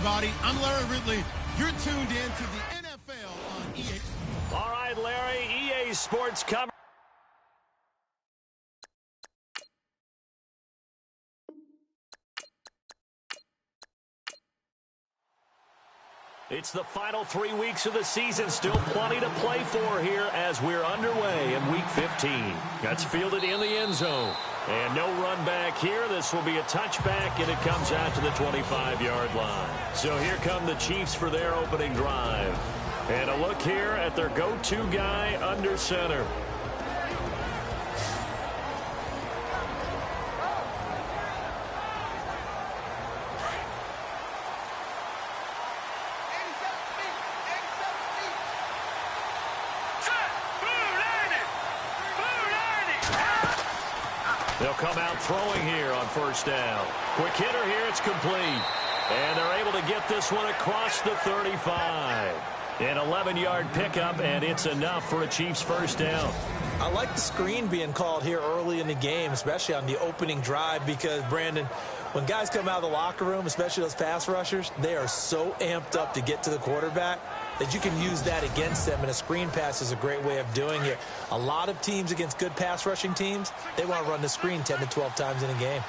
everybody. I'm Larry Ridley. You're tuned in to the NFL on EA. All right, Larry, EA Sports cover. It's the final 3 weeks of the season. Still plenty to play for here as we're underway in Week 15. That's fielded in the end zone. And no run back here. This will be a touchback, and it comes out to the 25-yard line. So here come the Chiefs for their opening drive. And a look here at their go-to guy under center. They'll come out throwing here on first down. Quick hitter here, it's complete. And they're able to get this one across the 35. An 11-yard pickup, and it's enough for a Chiefs first down. I like the screen being called here early in the game, especially on the opening drive, because, Brandon, when guys come out of the locker room, especially those pass rushers, they are so amped up to get to the quarterback that you can use that against them, and a screen pass is a great way of doing it. A lot of teams against good pass rushing teams, they want to run the screen 10 to 12 times in a game.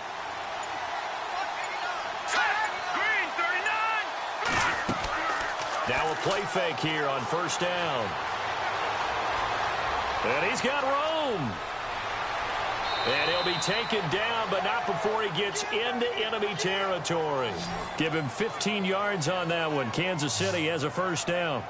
Now a play fake here on first down. And he's got room. And he'll be taken down, but not before he gets into enemy territory. Give him 15 yards on that one. Kansas City has a first down.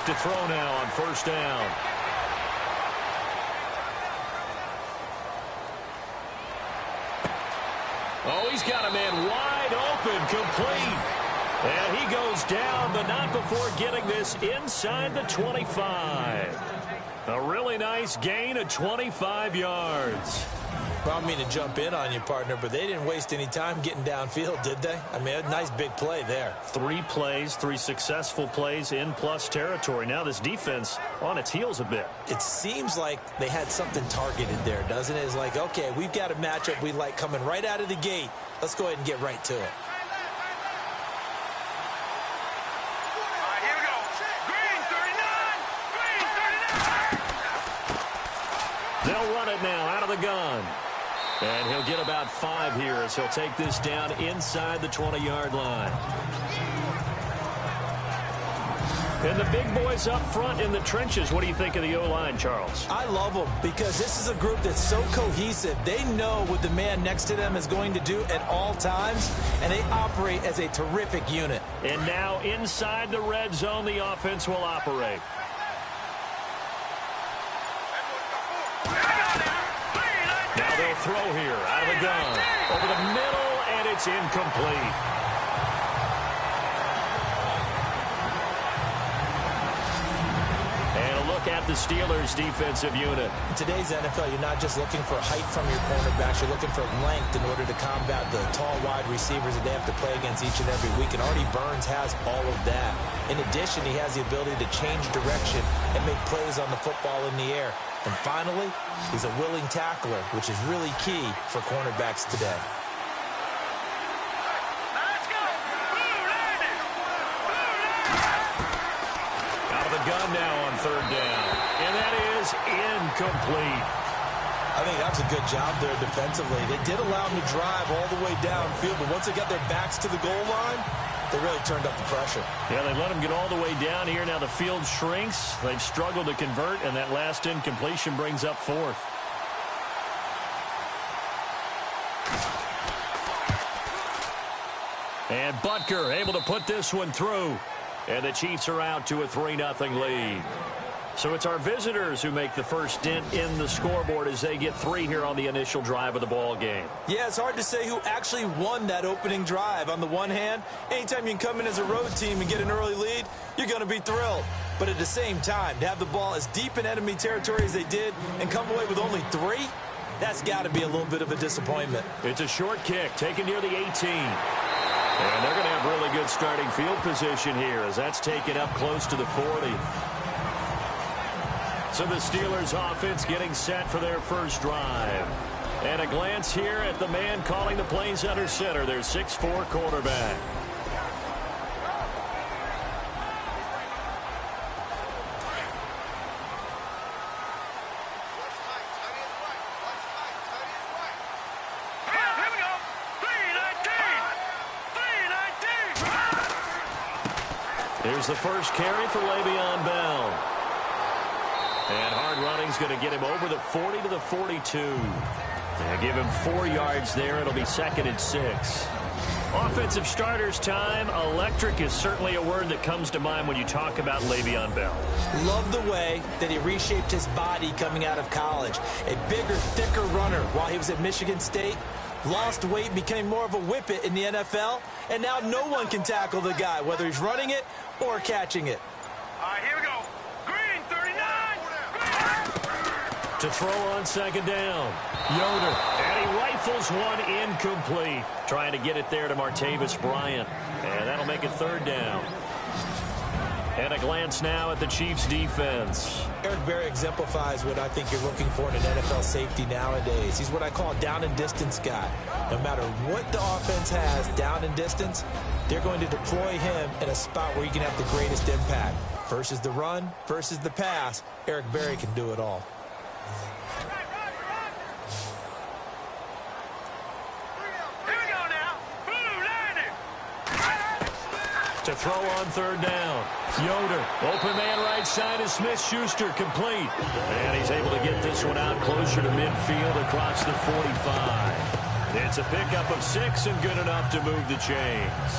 To throw now on first down. Oh, he's got a man wide open, complete. And he goes down, but not before getting this inside the 25. A really nice gain of 25 yards. Well, I don't mean to jump in on you, partner, but they didn't waste any time getting downfield, did they? I mean, a nice big play there. 3 plays, 3 successful plays in plus territory. Now this defense on its heels a bit. It seems like they had something targeted there, doesn't it? It's like, okay, we've got a matchup we like coming right out of the gate. Let's go ahead and get right to it. They'll run it now out of the gun. And he'll get about 5 here as he'll take this down inside the 20-yard line. And the big boys up front in the trenches. What do you think of the O-line, Charles? I love them because this is a group that's so cohesive. They know what the man next to them is going to do at all times, and they operate as a terrific unit. And now inside the red zone, the offense will operate. Now they'll throw here out of the gun. Over the middle, and it's incomplete. And a look at the Steelers' defensive unit. In today's NFL, you're not just looking for height from your cornerbacks. You're looking for length in order to combat the tall wide receivers that they have to play against each and every week. And Artie Burns has all of that. In addition, he has the ability to change direction and make plays on the football in the air. And finally, he's a willing tackler, which is really key for cornerbacks today. Out of the gun now on third down. And that is incomplete. I think that was a good job there defensively. They did allow him to drive all the way downfield, but once they got their backs to the goal line, they really turned up the pressure. Yeah, they let him get all the way down here. Now the field shrinks. They've struggled to convert, and that last incompletion brings up 4th. And Butker able to put this one through. And the Chiefs are out to a 3-0 lead. So it's our visitors who make the first dent in the scoreboard as they get 3 here on the initial drive of the ball game. Yeah, it's hard to say who actually won that opening drive. On the one hand, anytime you can come in as a road team and get an early lead, you're going to be thrilled. But at the same time, to have the ball as deep in enemy territory as they did and come away with only 3, that's got to be a little bit of a disappointment. It's a short kick taken near the 18. And they're going to have really good starting field position here as that's taken up close to the 40. So the Steelers offense getting set for their first drive. And a glance here at the man calling the plays under center, their 6'4" quarterback. Here's the first carry for Le'Veon Bell. And hard running's going to get him over the 40 to the 42. And give him 4 yards there. It'll be 2nd and 6. Offensive starters time. Electric is certainly a word that comes to mind when you talk about Le'Veon Bell. Love the way that he reshaped his body coming out of college. A bigger, thicker runner while he was at Michigan State. Lost weight, became more of a whippet in the NFL. And now no one can tackle the guy, whether he's running it or catching it. All right, here we go. Green, 39. To throw on 2nd down. Yoder. And he rifles one incomplete. Trying to get it there to Martavis Bryant. And that'll make it 3rd down. And a glance now at the Chiefs' defense. Eric Berry exemplifies what I think you're looking for in an NFL safety nowadays. He's what I call a down and distance guy. No matter what the offense has down and distance, they're going to deploy him in a spot where he can have the greatest impact. Versus the run, versus the pass, Eric Berry can do it all. To throw on 3rd down. Yoder. Open man right side is Smith-Schuster, complete. And he's able to get this one out closer to midfield across the 45. It's a pickup of 6 and good enough to move the chains.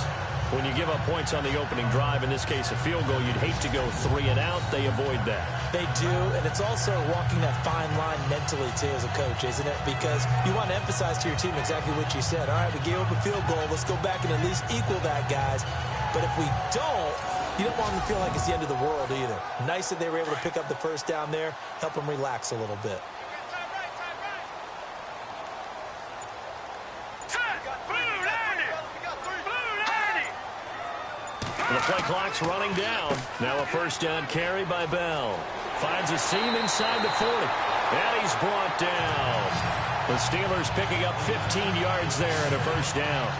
When you give up points on the opening drive, in this case a field goal, you'd hate to go 3 and out. They avoid that. They do, and it's also walking that fine line mentally, too, as a coach, isn't it? Because you want to emphasize to your team exactly what you said. All right, we gave up a field goal. Let's go back and at least equal that, guys. But if we don't, you don't want them to feel like it's the end of the world either. Nice that they were able to pick up the first down there, help them relax a little bit. And the play clock's running down. Now a first down carry by Bell. Finds a seam inside the 40. And he's brought down. The Steelers picking up 15 yards there and a first down.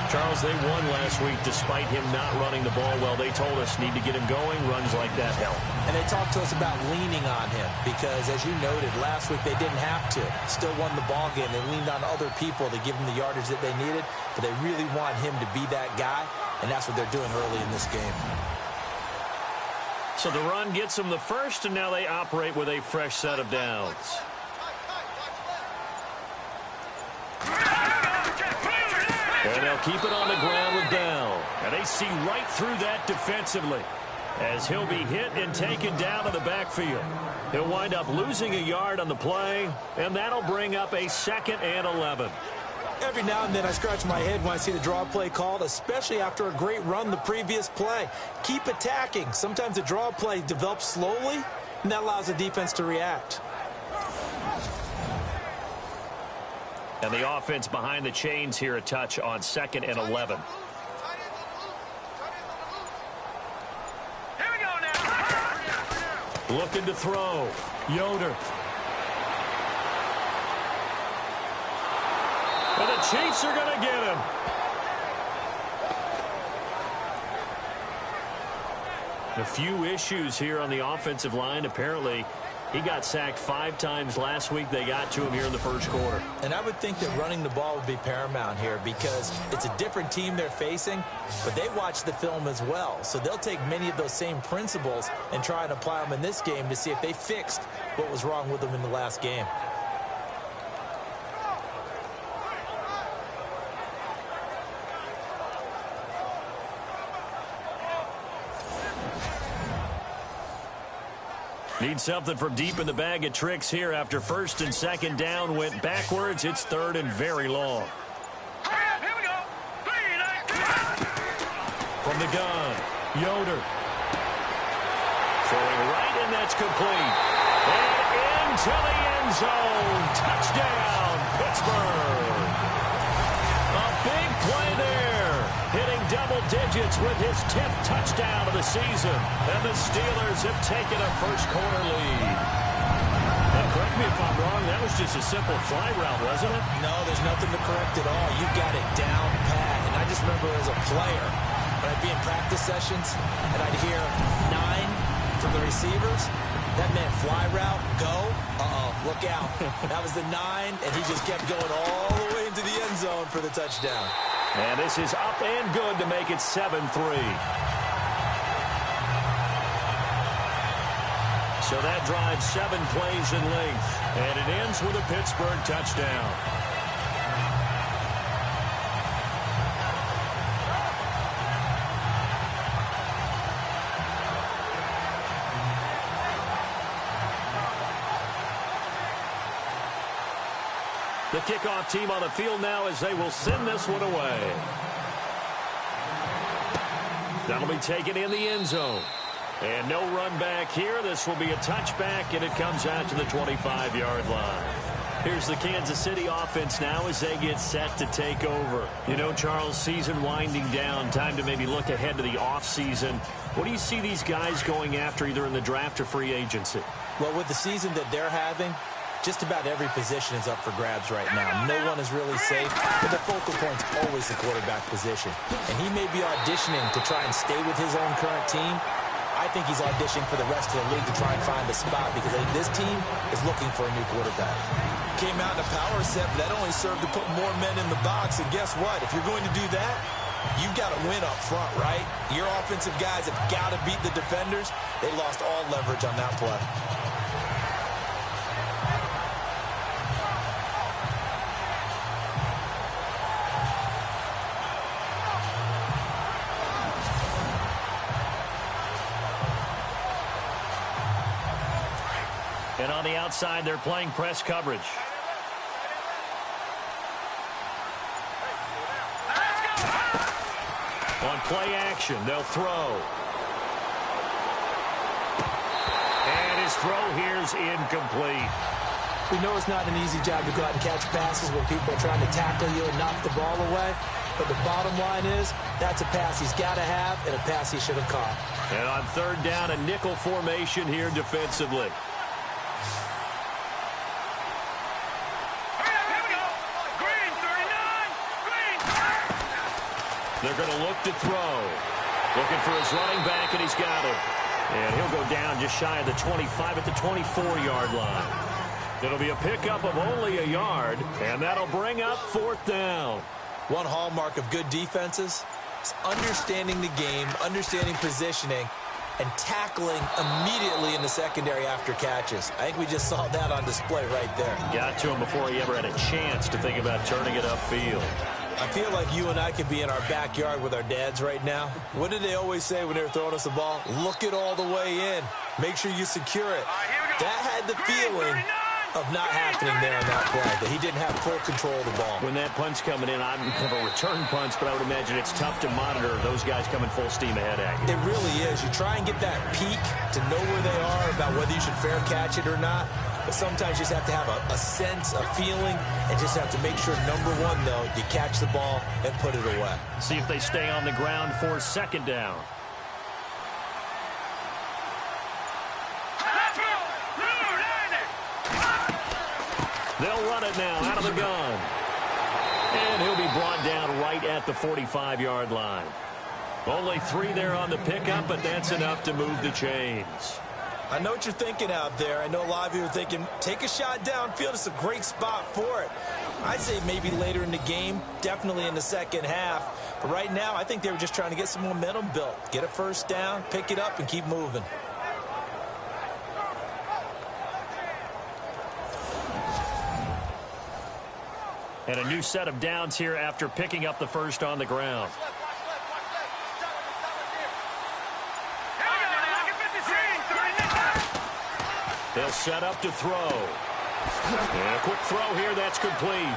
Charles, they won last week despite him not running the ball well. They told us need to get him going. Runs like that help. And they talked to us about leaning on him because, as you noted, last week they didn't have to. Still won the ball game. They leaned on other people to give them the yardage that they needed, but they really want him to be that guy, and that's what they're doing early in this game. So the run gets them the first, and now they operate with a fresh set of downs. And they'll keep it on the ground with Bell. And they see right through that defensively as he'll be hit and taken down to the backfield. He'll wind up losing a yard on the play, and that'll bring up a 2nd and 11. Every now and then I scratch my head when I see the draw play called, especially after a great run the previous play. Keep attacking. Sometimes the draw play develops slowly, and that allows the defense to react. And the offense behind the chains here a touch on 2nd and 11. Here we go now. Looking to throw. Yoder. And the Chiefs are going to get him. A few issues here on the offensive line. Apparently, he got sacked 5 times last week. They got to him here in the first quarter. And I would think that running the ball would be paramount here because it's a different team they're facing, but they watch the film as well. So they'll take many of those same principles and try and apply them in this game to see if they fixed what was wrong with them in the last game. Need something from deep in the bag of tricks here after first and second down went backwards. It's third and very long. Here we go. 3, 9, 2. From the gun, Yoder. Throwing right, and that's complete. And into the end zone. Touchdown, Pittsburgh. A big play there. Hitting double digits with his 10th touchdown of the season. And the Steelers have taken a first-quarter lead. Now, correct me if I'm wrong, that was just a simple fly route, wasn't it? No, there's nothing to correct at all. You got it down pat. And I just remember as a player, when I'd be in practice sessions, and I'd hear 9 from the receivers, that meant fly route, go, look out. That was the 9, and he just kept going all the way into the end zone for the touchdown. And this is up and good to make it 7-3. So that drives 7 plays in length, and it ends with a Pittsburgh touchdown. The kickoff team on the field now as they will send this one away. That'll be taken in the end zone. And no run back here. This will be a touchback, and it comes out to the 25-yard line. Here's the Kansas City offense now as they get set to take over. You know, Charles, season winding down. Time to maybe look ahead to the offseason. What do you see these guys going after either in the draft or free agency? Well, with the season that they're having, just about every position is up for grabs right now. No one is really safe, but the focal point's always the quarterback position. And he may be auditioning to try and stay with his own current team. I think he's auditioning for the rest of the league to try and find a spot because I think this team is looking for a new quarterback. Came out in a power set, but that only served to put more men in the box. And guess what? If you're going to do that, you've got to win up front, right? Your offensive guys have got to beat the defenders. They lost all leverage on that play. And on the outside, they're playing press coverage. On play action, they'll throw. And his throw here's incomplete. We know it's not an easy job to go out and catch passes when people are trying to tackle you and knock the ball away. But the bottom line is, that's a pass he's got to have and a pass he should have caught. And on third down, a nickel formation here defensively. They're going to look to throw. Looking for his running back, and he's got him. And he'll go down just shy of the 25 at the 24-yard line. It'll be a pickup of only a yard, and that'll bring up fourth down. One hallmark of good defenses is understanding the game, understanding positioning, and tackling immediately in the secondary after catches. I think we just saw that on display right there. Got to him before he ever had a chance to think about turning it upfield. I feel like you and I could be in our backyard with our dads right now. What did they always say when they were throwing us the ball? Look it all the way in. Make sure you secure it. That had the feeling of not happening there on that play, that he didn't have full control of the ball. When that punch coming in, I'm of a return punch, but I would imagine it's tough to monitor those guys coming full steam ahead at you. It really is. You try and get that peek to know where they are, about whether you should fair catch it or not. But sometimes you just have to have a sense, a feeling, and just have to make sure, number one, though, you catch the ball and put it away. See if they stay on the ground for second down. They'll run it now out of the gun. And he'll be brought down right at the 45-yard line. Only 3 there on the pickup, but that's enough to move the chains. I know what you're thinking out there. I know a lot of you are thinking, take a shot downfield. It's a great spot for it. I'd say maybe later in the game, definitely in the second half. But right now, I think they were just trying to get some momentum built. Get a first down, pick it up, and keep moving. And a new set of downs here after picking up the first on the ground. They'll set up to throw. And a quick throw here, that's complete.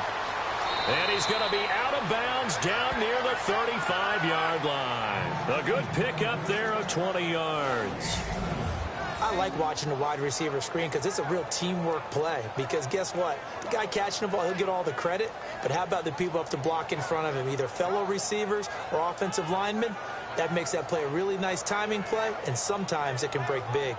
And he's going to be out of bounds down near the 35-yard line. A good pickup there of 20 yards. I like watching the wide receiver screen because it's a real teamwork play. Because guess what? The guy catching the ball, he'll get all the credit. But how about the people up to block in front of him, either fellow receivers or offensive linemen? That makes that play a really nice timing play, and sometimes it can break big.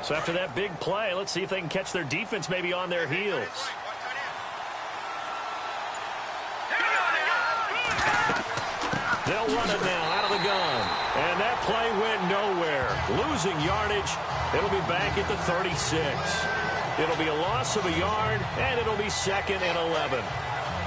So after that big play, let's see if they can catch their defense maybe on their heels. They'll run it now out of the gun. And that play went nowhere. Losing yardage. It'll be back at the 36. It'll be a loss of a yard, and it'll be 2nd and 11.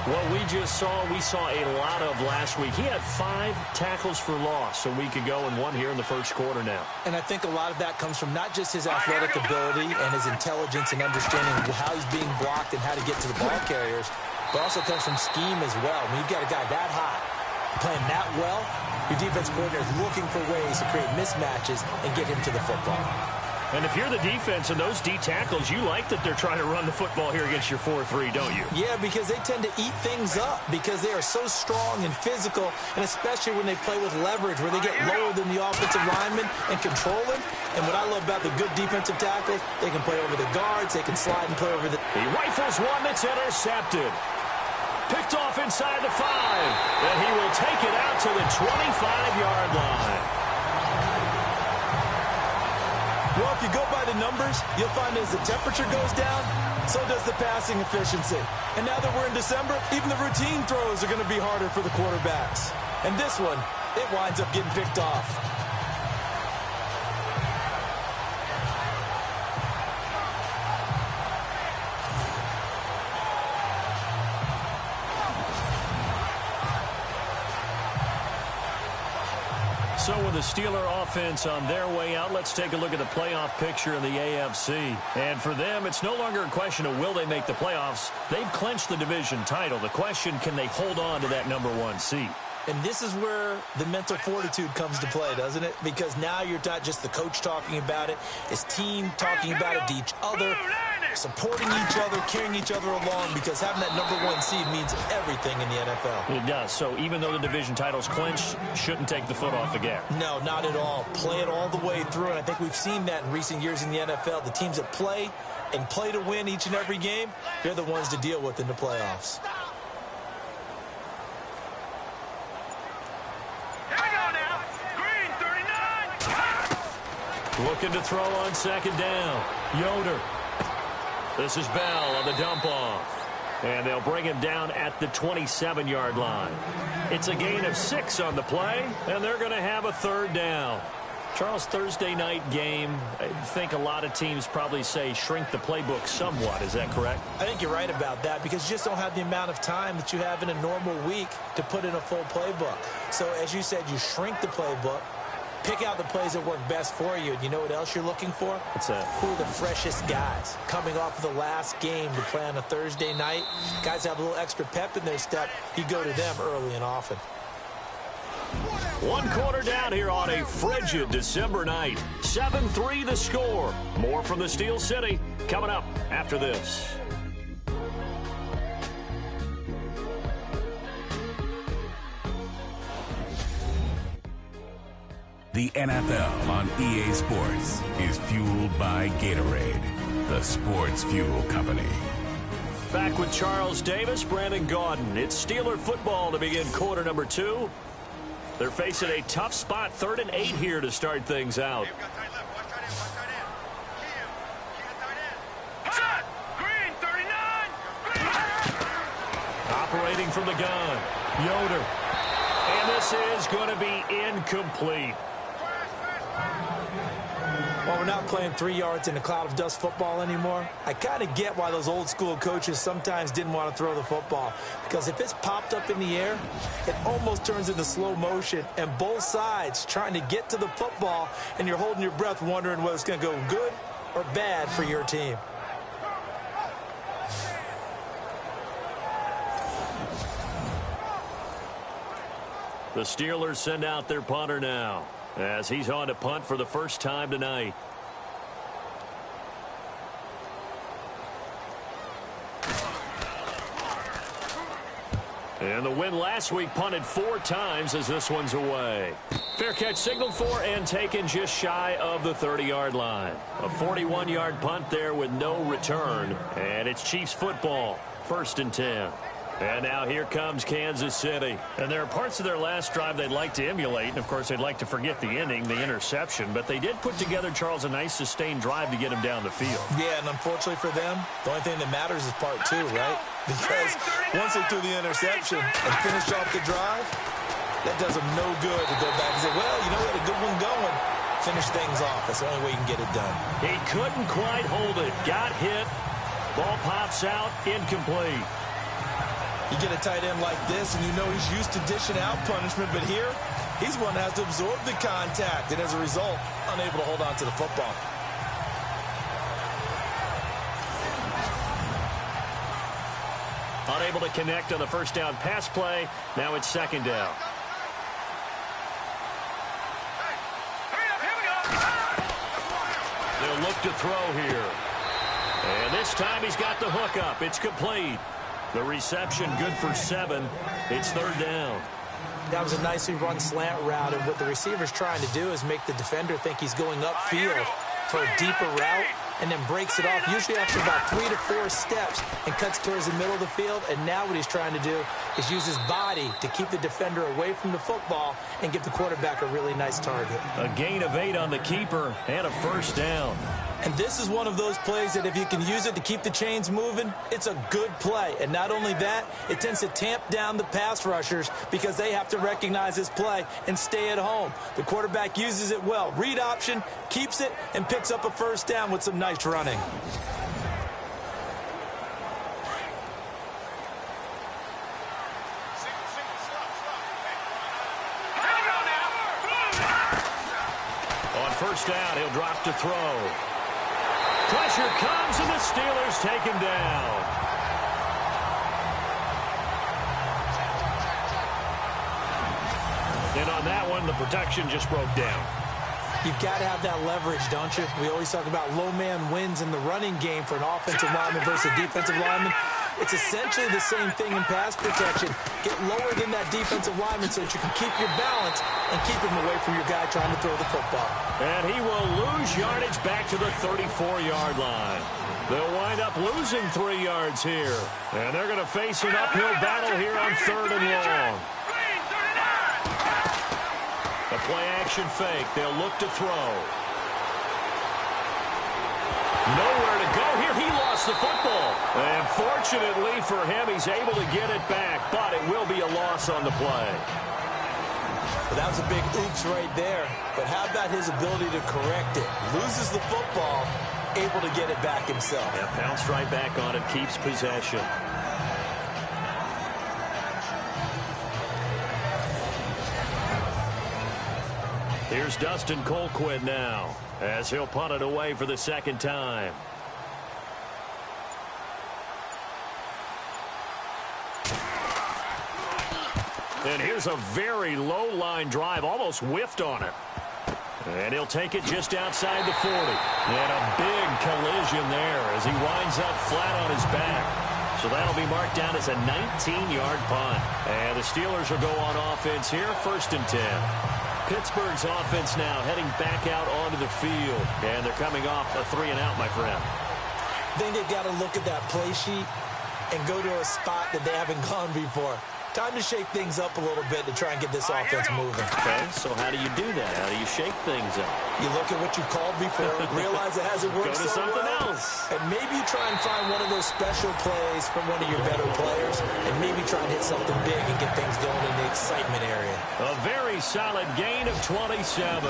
What we just saw, we saw a lot of last week. He had 5 tackles for loss a week ago and 1 here in the first quarter now. And I think a lot of that comes from not just his athletic ability and his intelligence and understanding how he's being blocked and how to get to the ball carriers, but also comes from scheme as well. I mean, you've got a guy that high playing that well, your defense coordinator is looking for ways to create mismatches and get him to the football. And if you're the defense and those D tackles, you like that they're trying to run the football here against your 4-3, don't you? Yeah, because they tend to eat things up because they are so strong and physical, and especially when they play with leverage where they get lower than the offensive lineman and control him. And what I love about the good defensive tackles, they can play over the guards, they can slide and play over the... He rifles one that's intercepted. Picked off inside the 5. And he will take it out to the 25-yard line. Well, if you go by the numbers, you'll find as the temperature goes down, so does the passing efficiency. And now that we're in December, even the routine throws are going to be harder for the quarterbacks. And this one, it winds up getting picked off. So with the Steeler offense on their way out, let's take a look at the playoff picture in the AFC. And for them, it's no longer a question of will they make the playoffs. They've clinched the division title. The question, can they hold on to that #1 seed? And this is where the mental fortitude comes to play, doesn't it? Because now you're not just the coach talking about it, it's team talking about it to each other, supporting each other, carrying each other along, because having that #1 seed means everything in the NFL. It does. So even though the division title's clinched, shouldn't take the foot off the gas. No, not at all. Play it all the way through, and I think we've seen that in recent years in the NFL. The teams that play and play to win each and every game, they're the ones to deal with in the playoffs. Looking to throw on 2nd down. Yoder. This is Bell on the dump off. And they'll bring him down at the 27-yard line. It's a gain of 6 on the play, and they're going to have a 3rd down. Charles, Thursday night game, I think a lot of teams probably say shrink the playbook somewhat. Is that correct? I think you're right about that because you just don't have the amount of time that you have in a normal week to put in a full playbook. So as you said, you shrink the playbook. Pick out the plays that work best for you. And you know what else you're looking for? What's that? Who are the freshest guys coming off of the last game to play on a Thursday night? Guys have a little extra pep in their step. You go to them early and often. 1 quarter down here on a frigid December night. 7-3 the score. More from the Steel City coming up after this. The NFL on EA Sports is fueled by Gatorade, the sports fuel company. Back with Charles Davis, Brandon Gaudin. It's Steeler football to begin quarter number 2. They're facing a tough spot, 3rd and 8 here to start things out. Operating from the gun, Yoder. And this is going to be incomplete. While we're not playing 3 yards in a cloud of dust football anymore, I kind of get why those old school coaches sometimes didn't want to throw the football. Because if it's popped up in the air, it almost turns into slow motion. And both sides trying to get to the football, and you're holding your breath wondering whether it's going to go good or bad for your team. The Steelers send out their punter now as he's on to punt for the first time tonight. And the win last week punted 4 times as this one's away. Fair catch signaled for and taken just shy of the 30-yard line. A 41-yard punt there with no return. And it's Chiefs football, 1st and 10. And now here comes Kansas City. And there are parts of their last drive they'd like to emulate. And, of course, they'd like to forget the ending, the interception. But they did put together, Charles, a nice sustained drive to get him down the field. Yeah, and unfortunately for them, the only thing that matters is part 2, right? Because once they threw the interception and finished off the drive, that does them no good to go back and say, well, you know, we had a good one going. Finish things off. That's the only way you can get it done. He couldn't quite hold it. Got hit. Ball pops out. Incomplete. You get a tight end like this, and you know he's used to dishing out punishment, but here, he's one that has to absorb the contact, and as a result, unable to hold on to the football. Unable to connect on the first down pass play. Now it's 2nd down. They'll look to throw here. And this time he's got the hook up. It's complete. The reception good for 7. It's 3rd down. That was a nicely run slant route, and what the receiver's trying to do is make the defender think he's going upfield for a deeper route, and then breaks it off, usually after about 3 to 4 steps, and cuts towards the middle of the field. And now what he's trying to do is use his body to keep the defender away from the football and give the quarterback a really nice target. A gain of 8 on the keeper and a 1st down. And this is one of those plays that if you can use it to keep the chains moving, it's a good play. And not only that, it tends to tamp down the pass rushers because they have to recognize this play and stay at home. The quarterback uses it well. Read option, keeps it, and picks up a 1st down with some nice running. On 1st down, he'll drop to throw. Pressure comes, and the Steelers take him down. And on that one, the protection just broke down. You've got to have that leverage, don't you? We always talk about low man wins in the running game for an offensive lineman versus a defensive lineman. It's essentially the same thing in pass protection. Get lower than that defensive lineman so that you can keep your balance and keep him away from your guy trying to throw the football. And he will lose yardage back to the 34-yard line. They'll wind up losing 3 yards here. And they're going to face an uphill battle here on 3rd and long. The play-action fake. They'll look to throw. Nowhere to go here. He lost the football. And fortunately for him, he's able to get it back. But it will be a loss on the play. Well, that was a big oops right there. But how about his ability to correct it? Loses the football, able to get it back himself. Yeah, bounced right back on it, keeps possession. Here's Dustin Colquitt now, as he'll punt it away for the 2nd time. And here's a very low line drive, almost whiffed on it. And he'll take it just outside the 40. And a big collision there as he winds up flat on his back. So that'll be marked down as a 19-yard punt. And the Steelers will go on offense here, 1st and 10. Pittsburgh's offense now heading back out onto the field. And they're coming off a 3-and-out, my friend. I think they've got to look at that play sheet and go to a spot that they haven't gone before. Time to shake things up a little bit to try and get this offense moving. Okay, so how do you do that? How do you shake things up? You look at what you called before, realize it hasn't worked Go to so something well, else. and maybe you try and find one of those special plays from one of your better players, and maybe try and hit something big and get things going in the excitement area. A very solid gain of 27.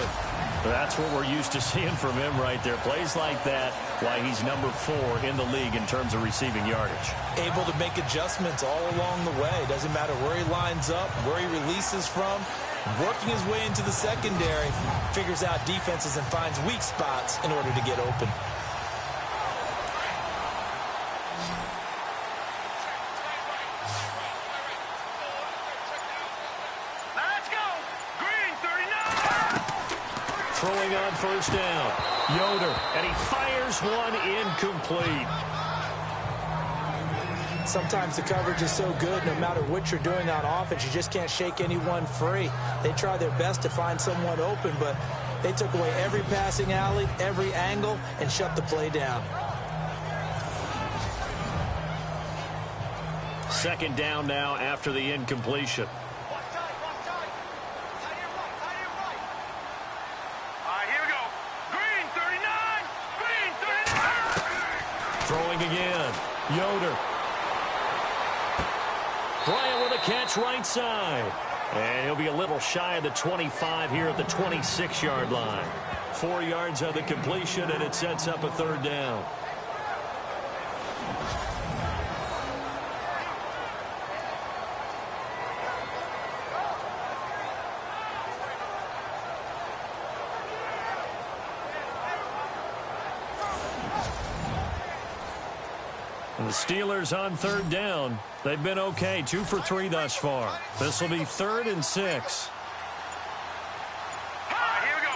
That's what we're used to seeing from him right there. Plays like that, why he's number 4 in the league in terms of receiving yardage. Able to make adjustments all along the way. Doesn't matter where he lines up, where he releases from. Working his way into the secondary, figures out defenses and finds weak spots in order to get open. Let's go! throwing on first down. Yoder, and he fires one incomplete. Sometimes the coverage is so good, no matter what you're doing on offense, you just can't shake anyone free. They try their best to find someone open, but they took away every passing alley, every angle, and shut the play down. Second down now after the incompletion. Throwing again. Yoder. Bryant with a catch right side. And he'll be a little shy of the 25 here at the 26-yard line. 4 yards on the completion, and it sets up a third down. The Steelers on third down. They've been okay, 2 for 3 thus far. This will be 3rd and 6. Here we go.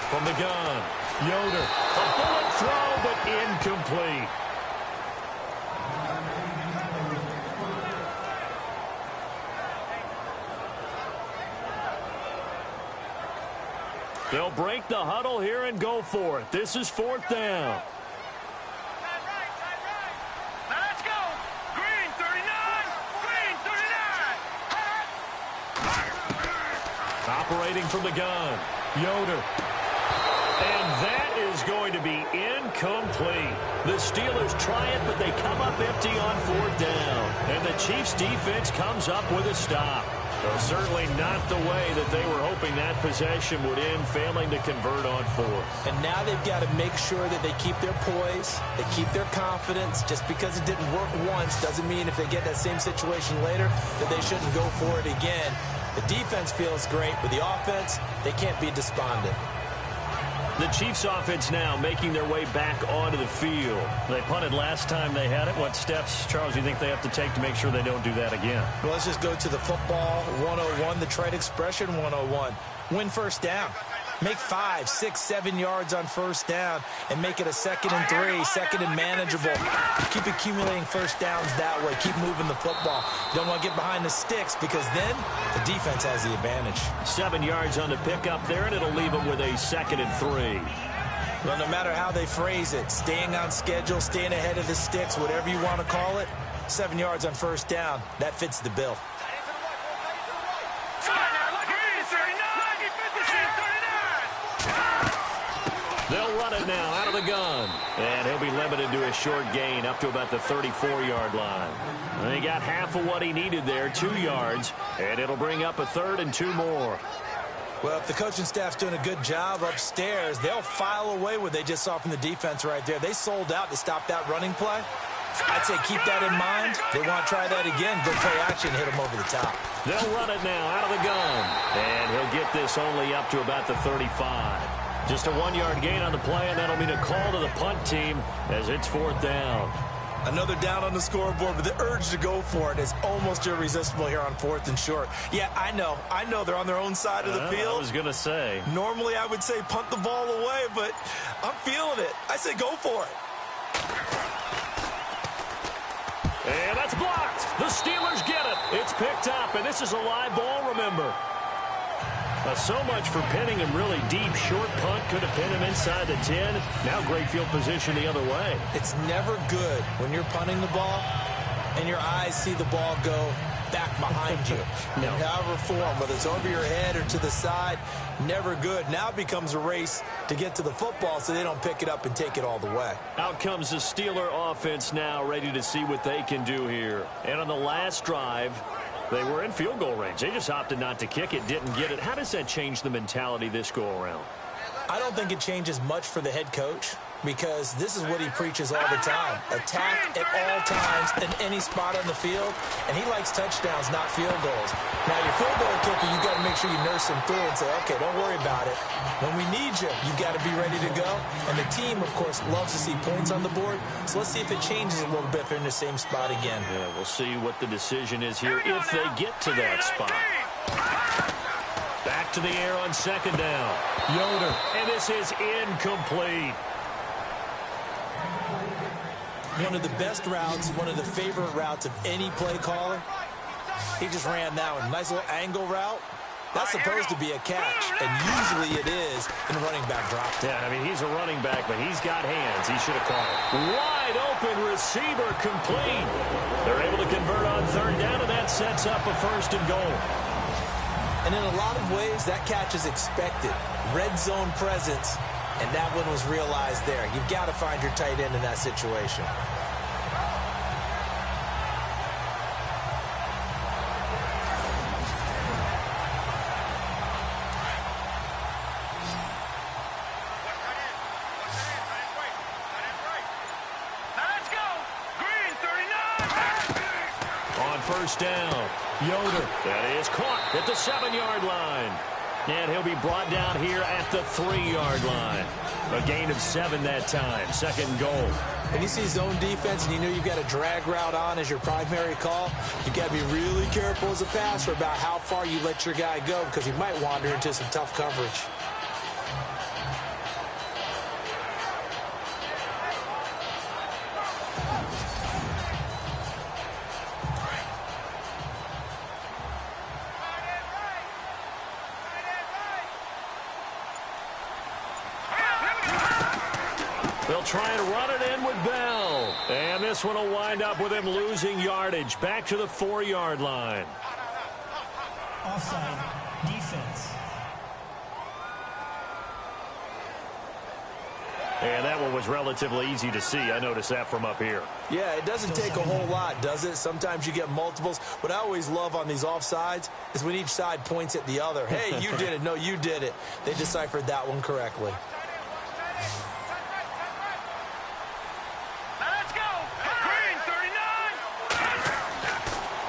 From the gun, Yoder. A bullet throw, but incomplete. They'll break the huddle here and go for it. This is 4th down. Operating from the gun, Yoder. And that is going to be incomplete. The Steelers try it, but they come up empty on 4th down. And the Chiefs defense comes up with a stop. Well, certainly not the way that they were hoping that possession would end, failing to convert on 4th. And now they've got to make sure that they keep their poise, they keep their confidence. Just because it didn't work once doesn't mean if they get that same situation later that they shouldn't go for it again. The defense feels great, but the offense, they can't be despondent. The Chiefs offense now making their way back onto the field. They punted last time they had it. What steps, Charles, do you think they have to take to make sure they don't do that again? Well, let's just go to the football 101, the trade expression 101. Win first down. Make 5, 6, 7 yards on first down and make it a 2nd and 3, 2nd and manageable. Keep accumulating first downs that way. Keep moving the football. You don't want to get behind the sticks because then the defense has the advantage. 7 yards on the pickup there, and it'll leave them with a 2nd and 3. Well, no matter how they phrase it, staying on schedule, staying ahead of the sticks, whatever you want to call it, 7 yards on first down, that fits the bill. They'll run it now out of the gun. And he'll be limited to a short gain up to about the 34-yard line. And he got half of what he needed there, 2 yards. And it'll bring up a 3rd and 2 more. Well, if the coaching staff's doing a good job upstairs, they'll file away what they just saw from the defense right there. They sold out to stop that running play. I'd say keep that in mind. They want to try that again. Go play action, hit them over the top. They'll run it now out of the gun. And he'll get this only up to about the 35. Just a 1-yard gain on the play, and that'll mean a call to the punt team as it's 4th down. Another down on the scoreboard, but the urge to go for it is almost irresistible here on 4th and short. Yeah, I know they're on their own side of the field. I was going to say. Normally I would say punt the ball away, but I'm feeling it. I say go for it. And that's blocked. The Steelers get it. It's picked up, and this is a live ball, remember. So much for pinning him really deep. Short punt could have pinned him inside the 10. Now great field position the other way. It's never good when you're punting the ball and your eyes see the ball go back behind you. No. In however form, whether it's over your head or to the side, never good. Now it becomes a race to get to the football so they don't pick it up and take it all the way. Out comes the Steeler offense now, ready to see what they can do here. And on the last drive, they were in field goal range. They just opted not to kick it, didn't get it. How does that change the mentality this go-around? I don't think it changes much for the head coach because this is what he preaches all the time. Attack at all times in any spot on the field, and he likes touchdowns, not field goals. Now, your field goal kicker, you've got to make sure you nurse him through and say, okay, don't worry about it. When we need you, you've got to be ready to go. And the team, of course, loves to see points on the board. So let's see if it changes a little bit if they're in the same spot again. Yeah, we'll see what the decision is here if they get to that spot. Back to the air on second down. Yoder. And this is incomplete. One of the best routes, one of the favorite routes of any play caller. He just ran that one. Nice little angle route. That's supposed to be a catch, and usually it is in a running back drop. Yeah, I mean, he's a running back, but he's got hands. He should have caught it. Wide open receiver complete. They're able to convert on third down, and that sets up a 1st and goal. And in a lot of ways, that catch is expected. Red zone presence, and that one was realized there. You've got to find your tight end in that situation. First down. Yoder. That is caught at the 7-yard line. And he'll be brought down here at the 3-yard line. A gain of 7 that time. 2nd and goal. When you see zone defense and you know you've got a drag route on as your primary call, you've got to be really careful as a passer about how far you let your guy go because he might wander into some tough coverage. They'll try and run it in with Bell. And this one will wind up with him losing yardage. Back to the 4-yard line. Offside defense. And that one was relatively easy to see. I noticed that from up here. Yeah, it doesn't take a whole lot, does it? Sometimes you get multiples. What I always love on these offsides is when each side points at the other. Hey, you did it. No, you did it. They deciphered that one correctly.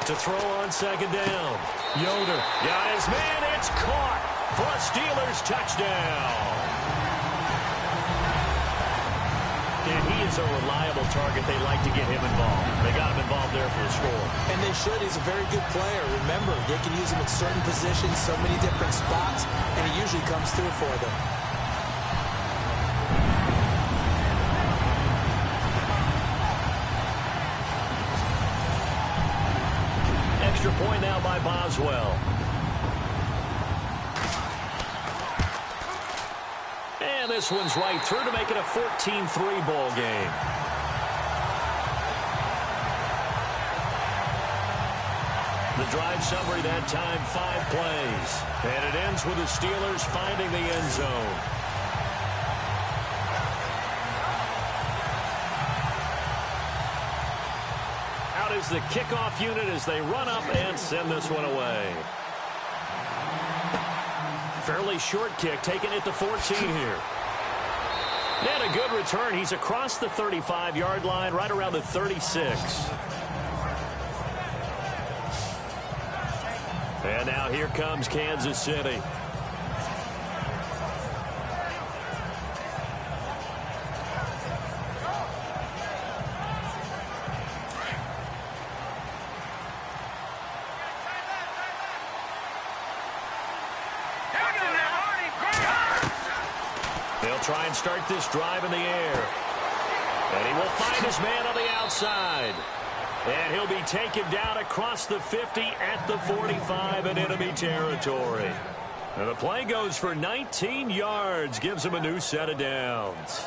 To throw on 2nd down. Yoder got his man. It's caught for a Steelers touchdown. And he is a reliable target. They like to get him involved. They got him involved there for the score. And they should. He's a very good player. Remember, they can use him in certain positions, so many different spots, and he usually comes through for them. Extra point now by Boswell. And this one's right through to make it a 14-3 ball game. The drive summary that time, 5 plays. And it ends with the Steelers finding the end zone. Is the kickoff unit as they run up and send this one away. Fairly short kick, taking it to 14 here. And a good return. He's across the 35-yard line, right around the 36. And now here comes Kansas City. Try and start this drive in the air. And he will find his man on the outside. And he'll be taken down across the 50 at the 45 in enemy territory. And the play goes for 19 yards, gives him a new set of downs.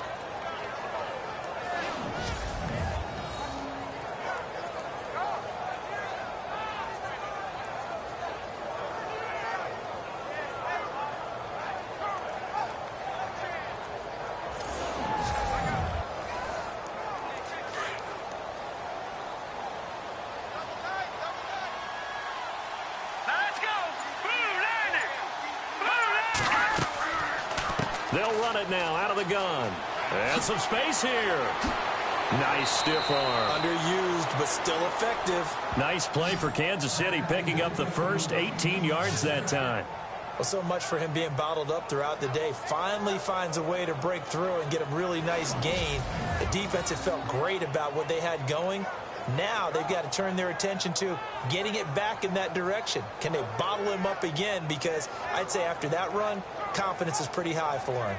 They'll run it now out of the gun. And some space here. Nice stiff arm. Underused, but still effective. Nice play for Kansas City, picking up the first 18 yards that time. Well, so much for him being bottled up throughout the day. Finally finds a way to break through and get a really nice gain. The defense had felt great about what they had going. Now they've got to turn their attention to getting it back in that direction. Can they bottle him up again? Because I'd say after that run, confidence is pretty high for him.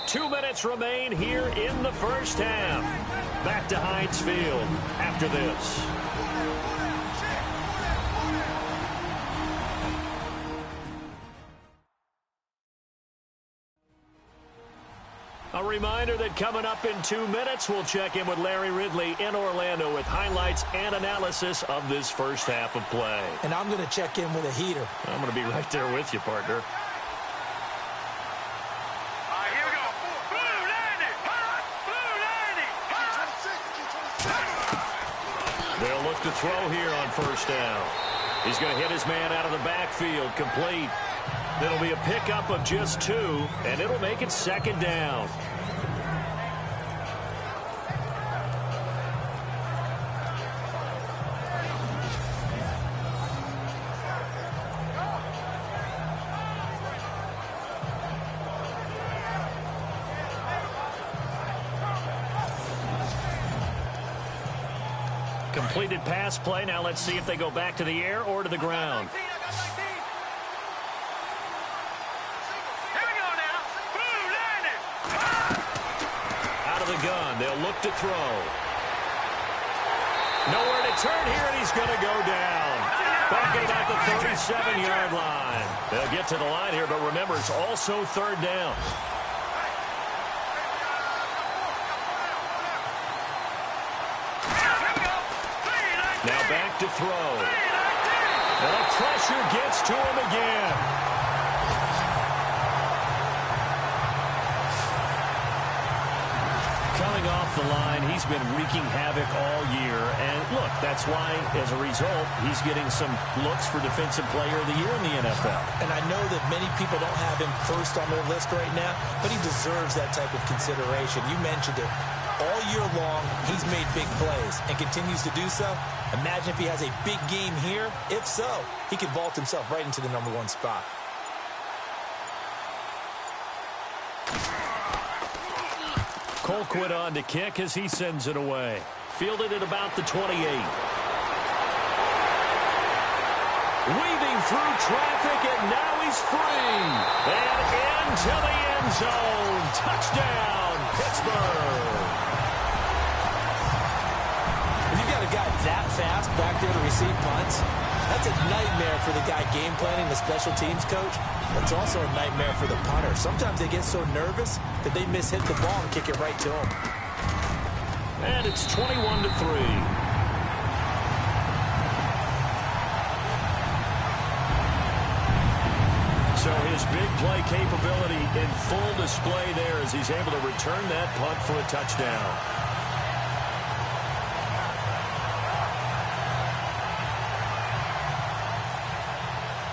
Two minutes remain here in the first half. Back to Heinz Field after this. A reminder that coming up in 2 minutes, we'll check in with Larry Ridley in Orlando with highlights and analysis of this first half of play. And I'm going to check in with a heater. I'm going to be right there with you, partner. Here we go. Blue 90. Blue 90. They'll look to throw here on first down. He's going to hit his man out of the backfield, complete. It'll be a pickup of just 2, and it'll make it second down. Completed pass play. Now let's see if they go back to the air or to the ground. Gun. They'll look to throw. Nowhere to turn here, and he's going to go down. Back at about the 37-yard line. They'll get to the line here, but remember, it's also third down. Now back to throw. And the pressure gets to him again. Coming off the line, he's been wreaking havoc all year. And look, that's why, as a result, he's getting some looks for Defensive Player of the Year in the NFL. And I know that many people don't have him first on their list right now, but he deserves that type of consideration. You mentioned it. All year long, he's made big plays and continues to do so. Imagine if he has a big game here. If so, he could vault himself right into the #1 spot. Colquitt on to kick as he sends it away. Fielded at about the 28. Weaving through traffic, and now he's free. And into the end zone. Touchdown, Pittsburgh. When you got a guy that fast back there to receive punts, that's a nightmare for the guy game planning, the special teams coach. It's also a nightmare for the punter. Sometimes they get so nervous that they mishit the ball and kick it right to him. And it's 21-3. So his big play capability in full display there as he's able to return that punt for a touchdown.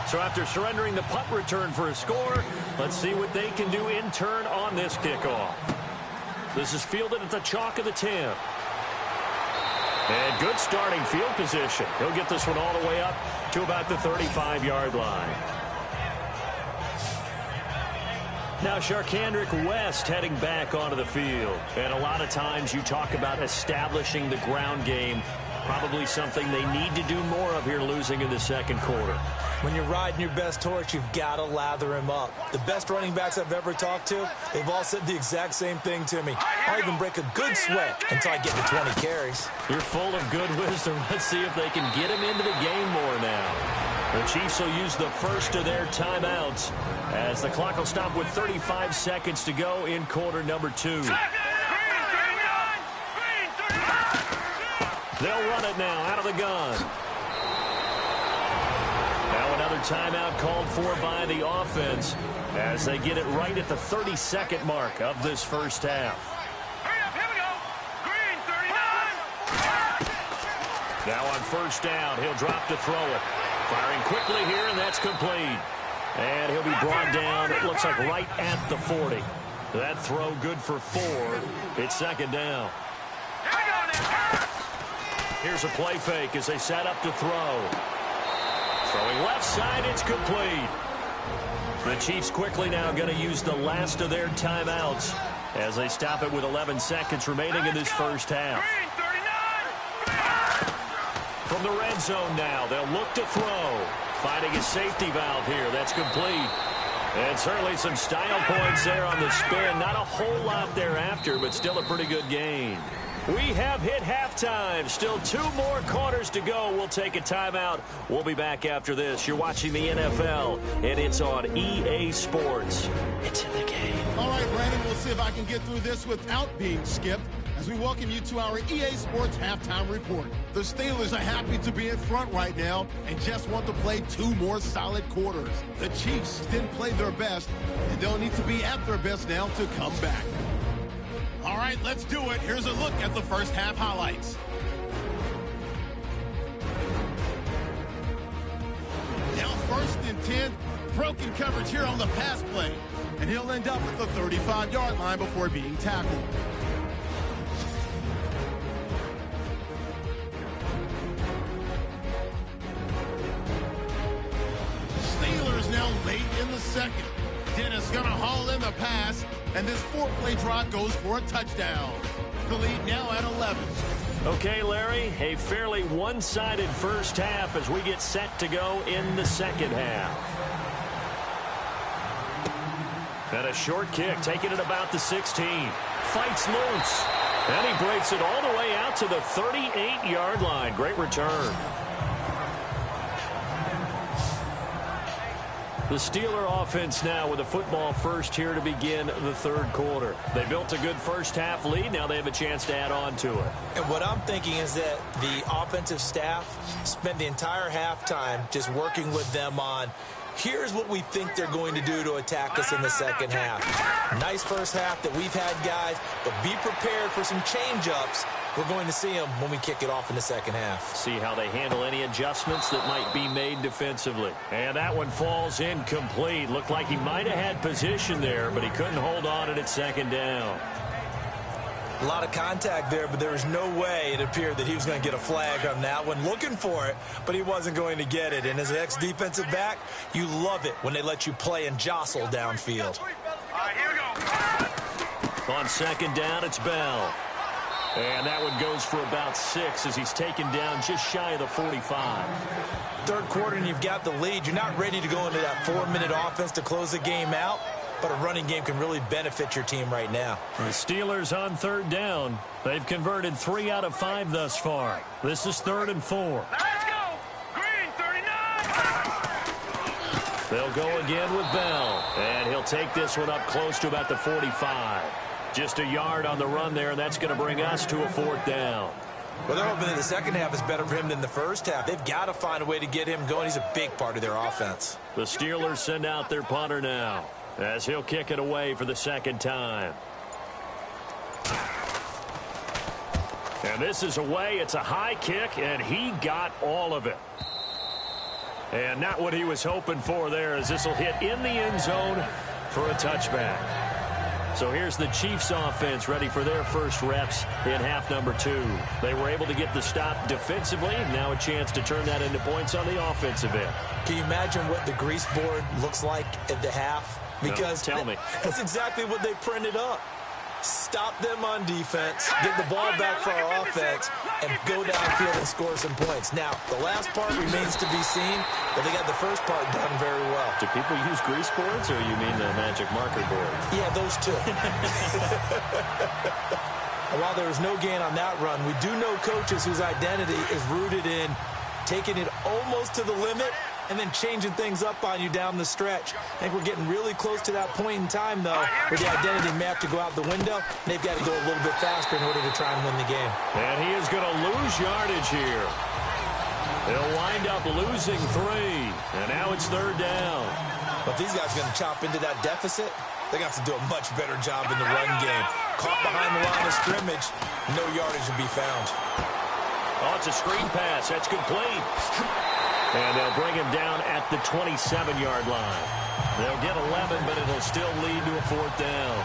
So after surrendering the punt return for a score, let's see what they can do in turn on this kickoff. This is fielded at the chalk of the 10. And good starting field position. He'll get this one all the way up to about the 35-yard line. Now Sharkandrick West heading back onto the field. And a lot of times you talk about establishing the ground game. Probably something they need to do more of here losing in the second quarter. When you're riding your best horse, you've got to lather him up. The best running backs I've ever talked to, they've all said the exact same thing to me. I'll even break a good sweat until I get to 20 carries. You're full of good wisdom. Let's see if they can get him into the game more now. The Chiefs will use the first of their timeouts as the clock will stop with 35 seconds to go in quarter number 2. They'll run it now out of the gun. Now another timeout called for by the offense as they get it right at the 32nd mark of this first half. Here we go. Green 39. Now on first down, he'll drop to throw it. Firing quickly here, and that's complete. And he'll be brought down, it looks like right at the 40. That throw good for 4. It's second down. Here we go now. Here's a play fake as they set up to throw. Throwing left side, it's complete. The Chiefs quickly now going to use the last of their timeouts as they stop it with 11 seconds remaining in this first half. From the red zone now, they'll look to throw. Finding a safety valve here. That's complete. And certainly some style points there on the spin. Not a whole lot thereafter, but still a pretty good gain. We have hit halftime. Still 2 more quarters to go. We'll take a timeout. We'll be back after this. You're watching the NFL, and it's on EA Sports. It's in the game. All right, Brandon, we'll see if I can get through this without being skipped as we welcome you to our EA Sports Halftime Report. The Steelers are happy to be in front right now and just want to play 2 more solid quarters. The Chiefs didn't play their best, and they'll need to be at their best now to come back. All right, let's do it. Here's a look at the first half highlights. Now 1st and 10, broken coverage here on the pass play, and he'll end up at the 35-yard line before being tackled. Steelers now late in the second. Dennis going to haul in the pass, and this 4-play drive goes for a touchdown. The lead now at 11. Okay, Larry, a fairly one-sided first half as we get set to go in the second half. And a short kick, taking it about the 16. Fights loose. And he breaks it all the way out to the 38-yard line. Great return. The Steeler offense now with a football first here to begin the third quarter. They built a good first half lead. Now they have a chance to add on to it. And what I'm thinking is that the offensive staff spent the entire halftime just working with them on, here's what we think they're going to do to attack us in the second half. Nice first half that we've had, guys, but be prepared for some change-ups. We're going to see them when we kick it off in the second half. See how they handle any adjustments that might be made defensively. And that one falls incomplete. Looked like he might have had position there, but he couldn't hold on at second down. A lot of contact there, but there was no way it appeared that he was going to get a flag on that one. Looking for it, but he wasn't going to get it. And as an ex-defensive back, you love it when they let you play and jostle downfield. All right, here we go. On second down, it's Bell. And that one goes for about 6 as he's taken down just shy of the 45. Third quarter and you've got the lead. You're not ready to go into that 4-minute offense to close the game out, but a running game can really benefit your team right now. The Steelers on third down. They've converted 3 out of 5 thus far. This is 3rd and 4. Now let's go. Green, 39. They'll go again with Bell. And he'll take this one up close to about the 45. Just a yard on the run there, and that's going to bring us to a 4th down. Well, they're hoping that the second half is better for him than the first half. They've got to find a way to get him going. He's a big part of their offense. The Steelers send out their punter now as he'll kick it away for the second time. And this is away. It's a high kick, and he got all of it. And not what he was hoping for there, as this will hit in the end zone for a touchback. So here's the Chiefs offense ready for their first reps in half number 2. They were able to get the stop defensively. Now a chance to turn that into points on the offensive end. Can you imagine what the grease board looks like at the half? Because no, tell me. That's exactly what they printed up. Stop them on defense, get the ball back for our offense, and go downfield and score some points. Now, the last part remains to be seen, but they got the first part done very well. Do people use grease boards, or you mean the magic marker board? Yeah, those two. And while there was no gain on that run, we do know coaches whose identity is rooted in taking it almost to the limit and then changing things up on you down the stretch. I think we're getting really close to that point in time, though, where the identity may have to go out the window, and they've got to go a little bit faster in order to try and win the game. And he is going to lose yardage here. They'll wind up losing 3, and now it's 3rd down. But if these guys are going to chop into that deficit, they're going to have to do a much better job in the run game. Caught behind the line of scrimmage, no yardage to be found. Oh, it's a screen pass. That's complete. And they'll bring him down at the 27-yard line. They'll get 11, but it'll still lead to a 4th down.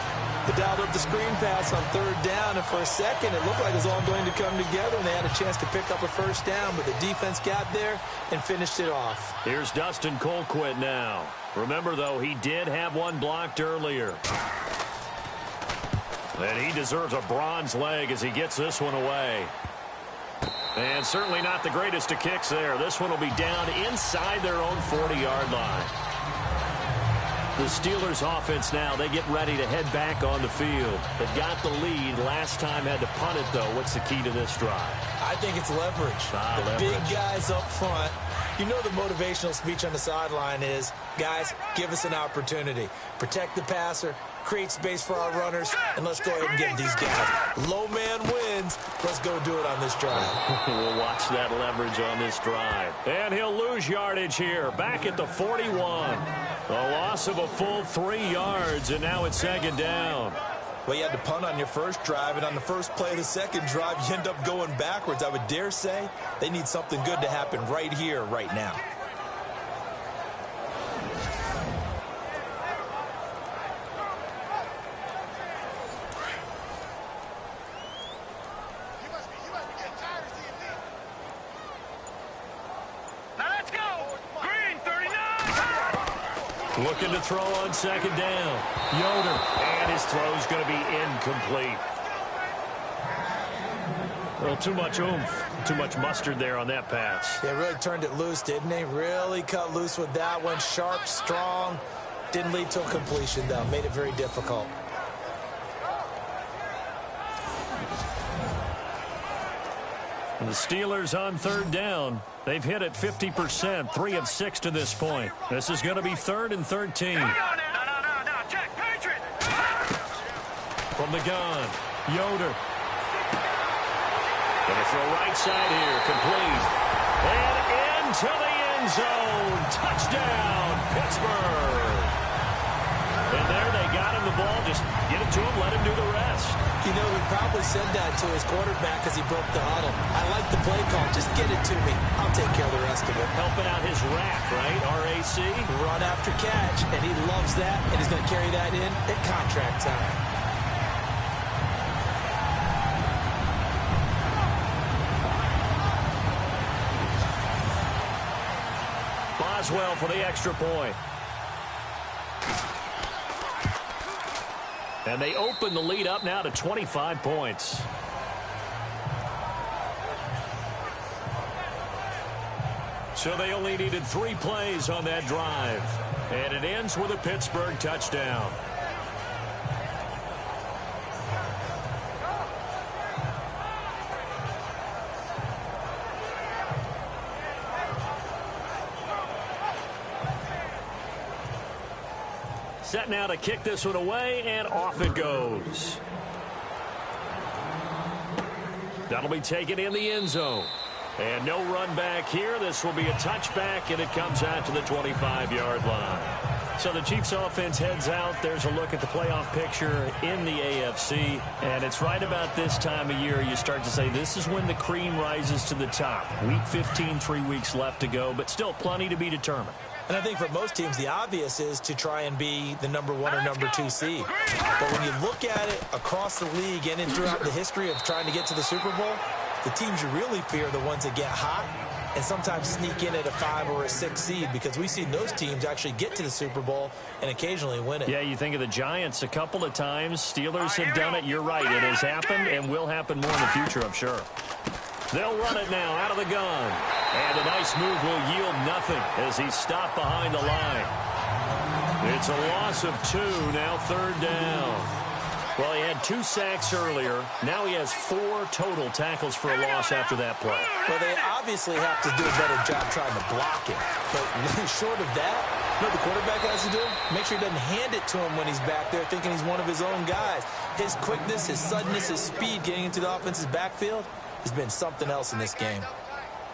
They dialed up the screen pass on 3rd down, and for a second it looked like it was all going to come together, and they had a chance to pick up a 1st down, but the defense got there and finished it off. Here's Dustin Colquitt now. Remember, though, he did have one blocked earlier. And he deserves a bronze leg as he gets this one away. And certainly not the greatest of kicks there. This one will be down inside their own 40-yard line. The Steelers offense now, they get ready to head back on the field. They've got the lead. Last time had to punt it, though. What's the key to this drive? I think it's leverage. The big guys up front. You know the motivational speech on the sideline is, guys, give us an opportunity. Protect the passer, create space for our runners, and let's go ahead and get these guys. Low man wins. Let's go do it on this drive. We'll watch that leverage on this drive. And he'll lose yardage here. Back at the 41. A loss of a full 3 yards, and now it's 2nd down. Well, you had to punt on your first drive, and on the first play of the second drive, you end up going backwards. I would dare say they need something good to happen right here, right now. Looking to throw on 2nd down. Yoder. And his throw's going to be incomplete. Well, too much oomph. Too much mustard there on that pass. They really turned it loose, didn't they? Really cut loose with that one. Sharp, strong. Didn't lead to a completion, though. Made it very difficult. And the Steelers on 3rd down. They've hit it 50%, 3 of 6 to this point. This is going to be 3rd and 13. No, check, Patriot. From the gun, Yoder. Going to throw right side here, complete. And into the end zone. Touchdown, Pittsburgh. And there they got him the ball. Just get it to him, let him do the rest. You know, he probably said that to his quarterback as he broke the huddle. I like the play call. Just get it to me. I'll take care of the rest of it. Helping out his rack, right? RAC. Run after catch, and he loves that, and he's going to carry that in at contract time. Boswell for the extra point. And they open the lead up now to 25 points. So they only needed 3 plays on that drive. And it ends with a Pittsburgh touchdown. Set now to kick this one away, and off it goes. That'll be taken in the end zone. And no run back here. This will be a touchback, and it comes out to the 25-yard line. So the Chiefs offense heads out. There's a look at the playoff picture in the AFC. And it's right about this time of year you start to say this is when the cream rises to the top. Week 15, 3 weeks left to go, but still plenty to be determined. And I think for most teams, the obvious is to try and be the number 1 or number 2 seed. But when you look at it across the league and throughout the history of trying to get to the Super Bowl, the teams you really fear are the ones that get hot and sometimes sneak in at a 5 or a 6 seed, because we've seen those teams actually get to the Super Bowl and occasionally win it. Yeah, you think of the Giants a couple of times. Steelers have done it. You're right. It has happened and will happen more in the future, I'm sure. They'll run it now out of the gun. And a nice move will yield nothing as he's stopped behind the line. It's a loss of 2, now 3rd down. Well, he had 2 sacks earlier. Now he has 4 total tackles for a loss after that play. Well, they obviously have to do a better job trying to block him. But short of that, you know what the quarterback has to do? Make sure he doesn't hand it to him when he's back there thinking he's one of his own guys. His quickness, his suddenness, his speed getting into the offense's backfield has been something else in this game.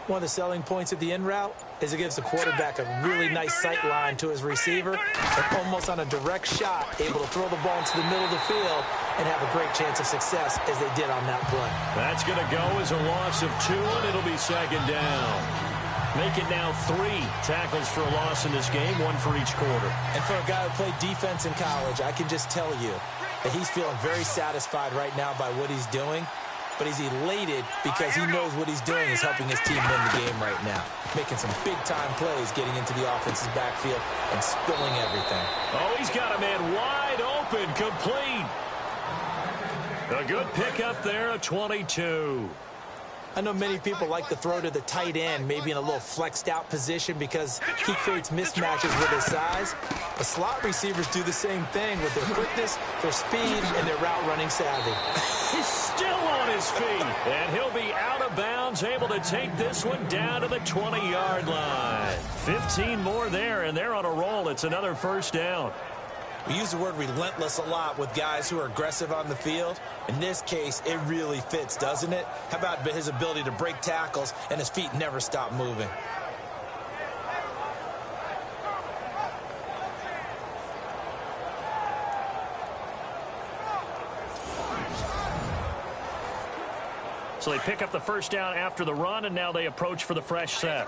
One of the selling points of the in route is it gives the quarterback a really nice sight line to his receiver and almost on a direct shot able to throw the ball into the middle of the field and have a great chance of success as they did on that play. That's going to go as a loss of 2, and it'll be 2nd down. Make it now 3 tackles for a loss in this game, 1 for each quarter. And for a guy who played defense in college, I can just tell you that he's feeling very satisfied right now by what he's doing. But he's elated because he knows what he's doing is helping his team win the game right now. Making some big-time plays, getting into the offense's backfield and spilling everything. Oh, he's got a man wide open, complete. A good pickup there, a 22. I know many people like to throw to the tight end, maybe in a little flexed out position because he creates mismatches with his size. But slot receivers do the same thing with their quickness, their speed, and their route running savvy. He's still on his feet, and he'll be out of bounds, able to take this one down to the 20-yard line. 15 more there, and they're on a roll. It's another first down. We use the word relentless a lot with guys who are aggressive on the field. In this case, it really fits, doesn't it? How about his ability to break tackles and his feet never stop moving? So they pick up the first down after the run, and now they approach for the fresh set.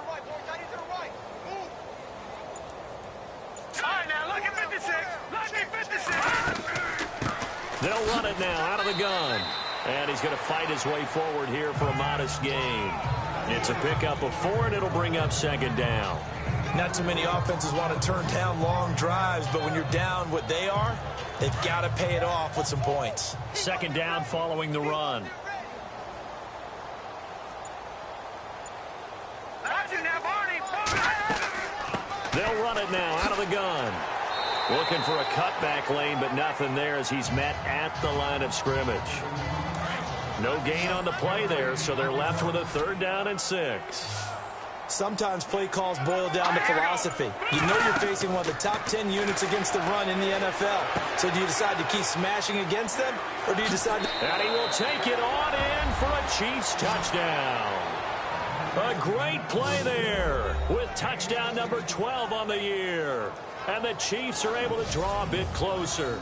They'll run it now out of the gun. And he's going to fight his way forward here for a modest gain. It's a pickup of 4, and it'll bring up second down. Not too many offenses want to turn down long drives, but when you're down what they are, they've got to pay it off with some points. Second down following the run. They'll run it now out of the gun. Looking for a cutback lane, but nothing there as he's met at the line of scrimmage. No gain on the play there, so they're left with a 3rd down and 6. Sometimes play calls boil down to philosophy. You know you're facing one of the top 10 units against the run in the NFL. So do you decide to keep smashing against them, or do you decide to... And he will take it on in for a Chiefs touchdown. A great play there with touchdown number 12 on the year. And the Chiefs are able to draw a bit closer.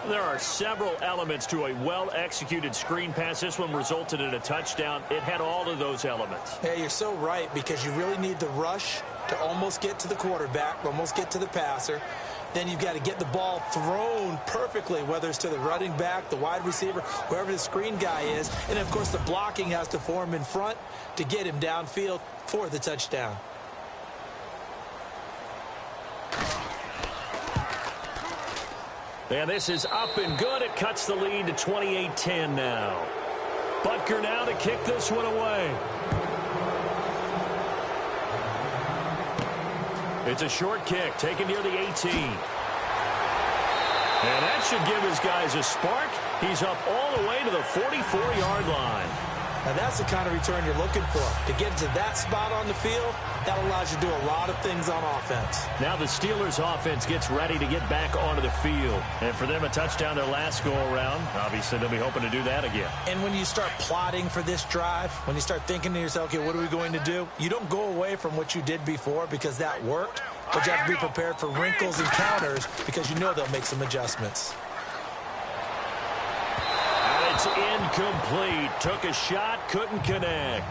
There are several elements to a well-executed screen pass. This one resulted in a touchdown. It had all of those elements. Yeah, you're so right, because you really need the rush to almost get to the quarterback, almost get to the passer. Then you've got to get the ball thrown perfectly, whether it's to the running back, the wide receiver, whoever the screen guy is. And, of course, the blocking has to form in front to get him downfield for the touchdown. And this is up and good. It cuts the lead to 28-10 now. Butker now to kick this one away. It's a short kick taken near the 18. And that should give his guys a spark. He's up all the way to the 44-yard line. Now that's the kind of return you're looking for. To get to that spot on the field, that allows you to do a lot of things on offense. Now the Steelers offense gets ready to get back onto the field. And for them, a touchdown their last go-around. Obviously, they'll be hoping to do that again. And when you start plotting for this drive, when you start thinking to yourself, okay, what are we going to do? You don't go away from what you did before because that worked. But you have to be prepared for wrinkles and counters because you know they'll make some adjustments. It's incomplete. Took a shot, couldn't connect.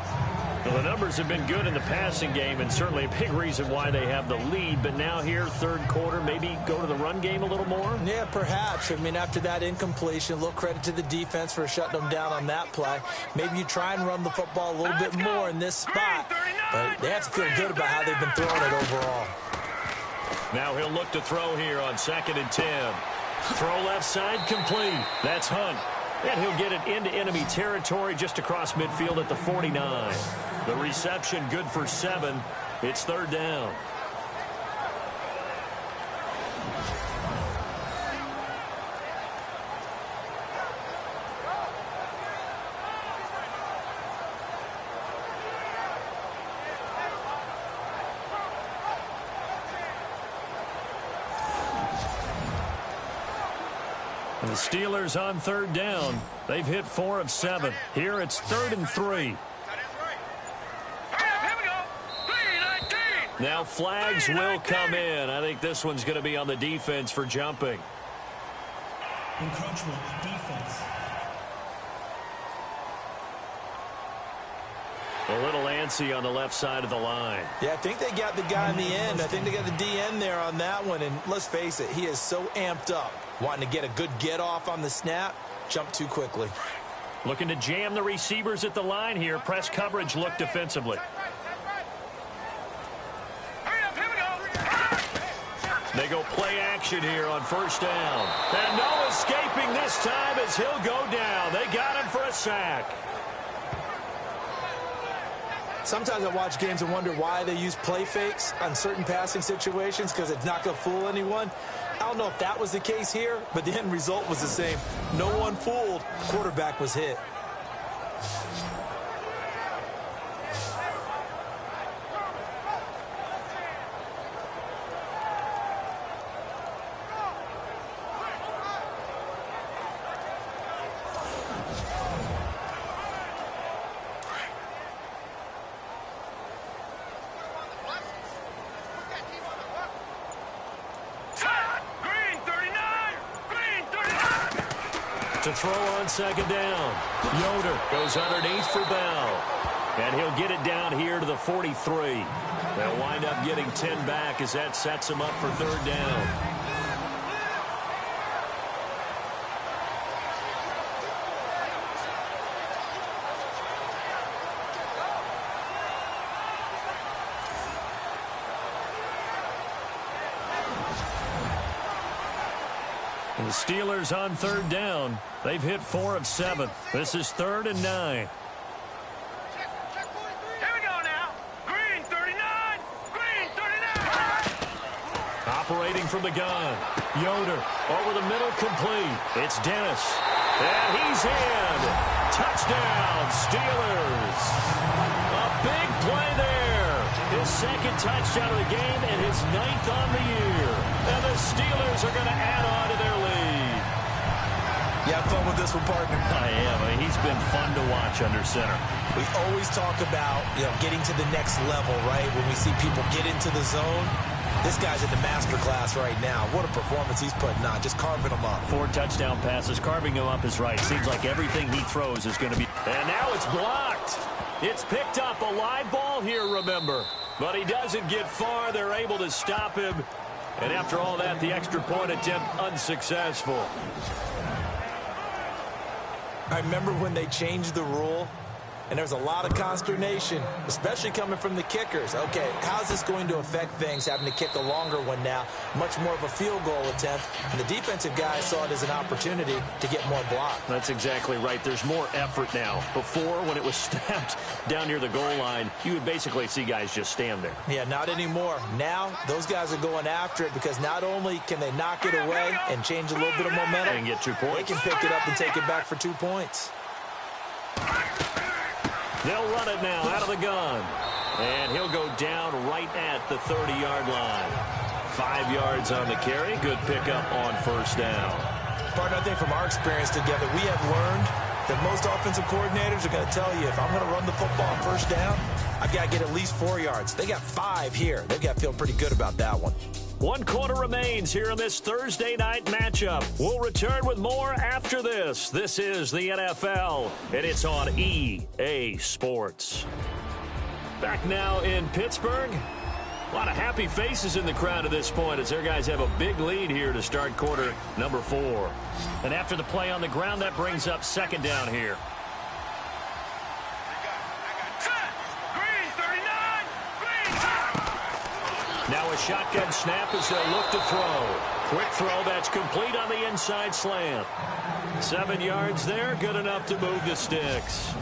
Well, the numbers have been good in the passing game, and certainly a big reason why they have the lead. But now here, third quarter, maybe go to the run game a little more? Yeah, perhaps. I mean, after that incompletion, a little credit to the defense for shutting them down on that play. Maybe you try and run the football a little bit more in this spot. But they have to feel good about how they've been throwing it overall. Now he'll look to throw here on 2nd and 10. Throw left side, complete. That's Hunt. And he'll get it into enemy territory just across midfield at the 49. The reception good for 7. It's 3rd down. The Steelers on 3rd down. They've hit 4 of 7. Here it's 3rd and 3. Now flags will come in. I think this one's going to be on the defense for jumping. Encroachment defense. A little antsy on the left side of the line. Yeah, I think they got the guy in the end. I think they got the DN there on that one. And let's face it, he is so amped up, wanting to get a good get-off on the snap, jump too quickly. Looking to jam the receivers at the line here. Press coverage look defensively. They go play action here on first down. And no escaping this time as he'll go down. They got him for a sack. Sometimes I watch games and wonder why they use play fakes on certain passing situations, because it's not going to fool anyone. I don't know if that was the case here, but the end result was the same. No one fooled. Quarterback was hit. To throw on second down. Yoder goes underneath for Bell. And he'll get it down here to the 43. They'll wind up getting 10 back as that sets him up for third down. And the Steelers on third down. They've hit 4 of 7. This is 3rd and 9. Here we go now. Green 39. Green 39. Operating from the gun. Yoder over the middle, complete. It's Dennis. And he's in. Touchdown, Steelers. A big play there. His second touchdown of the game and his 9th on the year. And the Steelers are going to add on to their lead. You have fun with this one, partner? I am. He's been fun to watch under center. We always talk about, getting to the next level, right? When we see people get into the zone. This guy's in the master class right now. What a performance he's putting on, just carving them up. 4 touchdown passes. Carving him up is right. Seems like everything he throws is going to be. And now it's blocked. It's picked up. A live ball here, remember. But he doesn't get far. They're able to stop him. And after all that, the extra point attempt unsuccessful. I remember when they changed the rule, and there was a lot of consternation, especially coming from the kickers. Okay, how's this going to affect things, having to kick a longer one now, much more of a field goal attempt, and the defensive guys saw it as an opportunity to get more block. That's exactly right. There's more effort now. Before, when it was snapped down near the goal line, you would basically see guys just stand there. Yeah, not anymore. Now, those guys are going after it because not only can they knock it away and change a little bit of momentum, And get 2 points. they can pick it up and take it back for 2 points. They'll run it now out of the gun. And he'll go down right at the 30-yard line. 5 yards on the carry. Good pickup on first down. Partner, I think from our experience together, we have learned that most offensive coordinators are going to tell you, if I'm going to run the football on first down, I've got to get at least 4 yards. They got 5 here. They've got to feel pretty good about that one. 1 quarter remains here in this Thursday night matchup. We'll return with more after this. This is the NFL, and it's on EA Sports. Back now in Pittsburgh. A lot of happy faces in the crowd at this point as their guys have a big lead here to start quarter number 4. And after the play on the ground, that brings up second down here. Now a shotgun snap as they'll look to throw. Quick throw, that's complete on the inside slant. 7 yards there, good enough to move the sticks.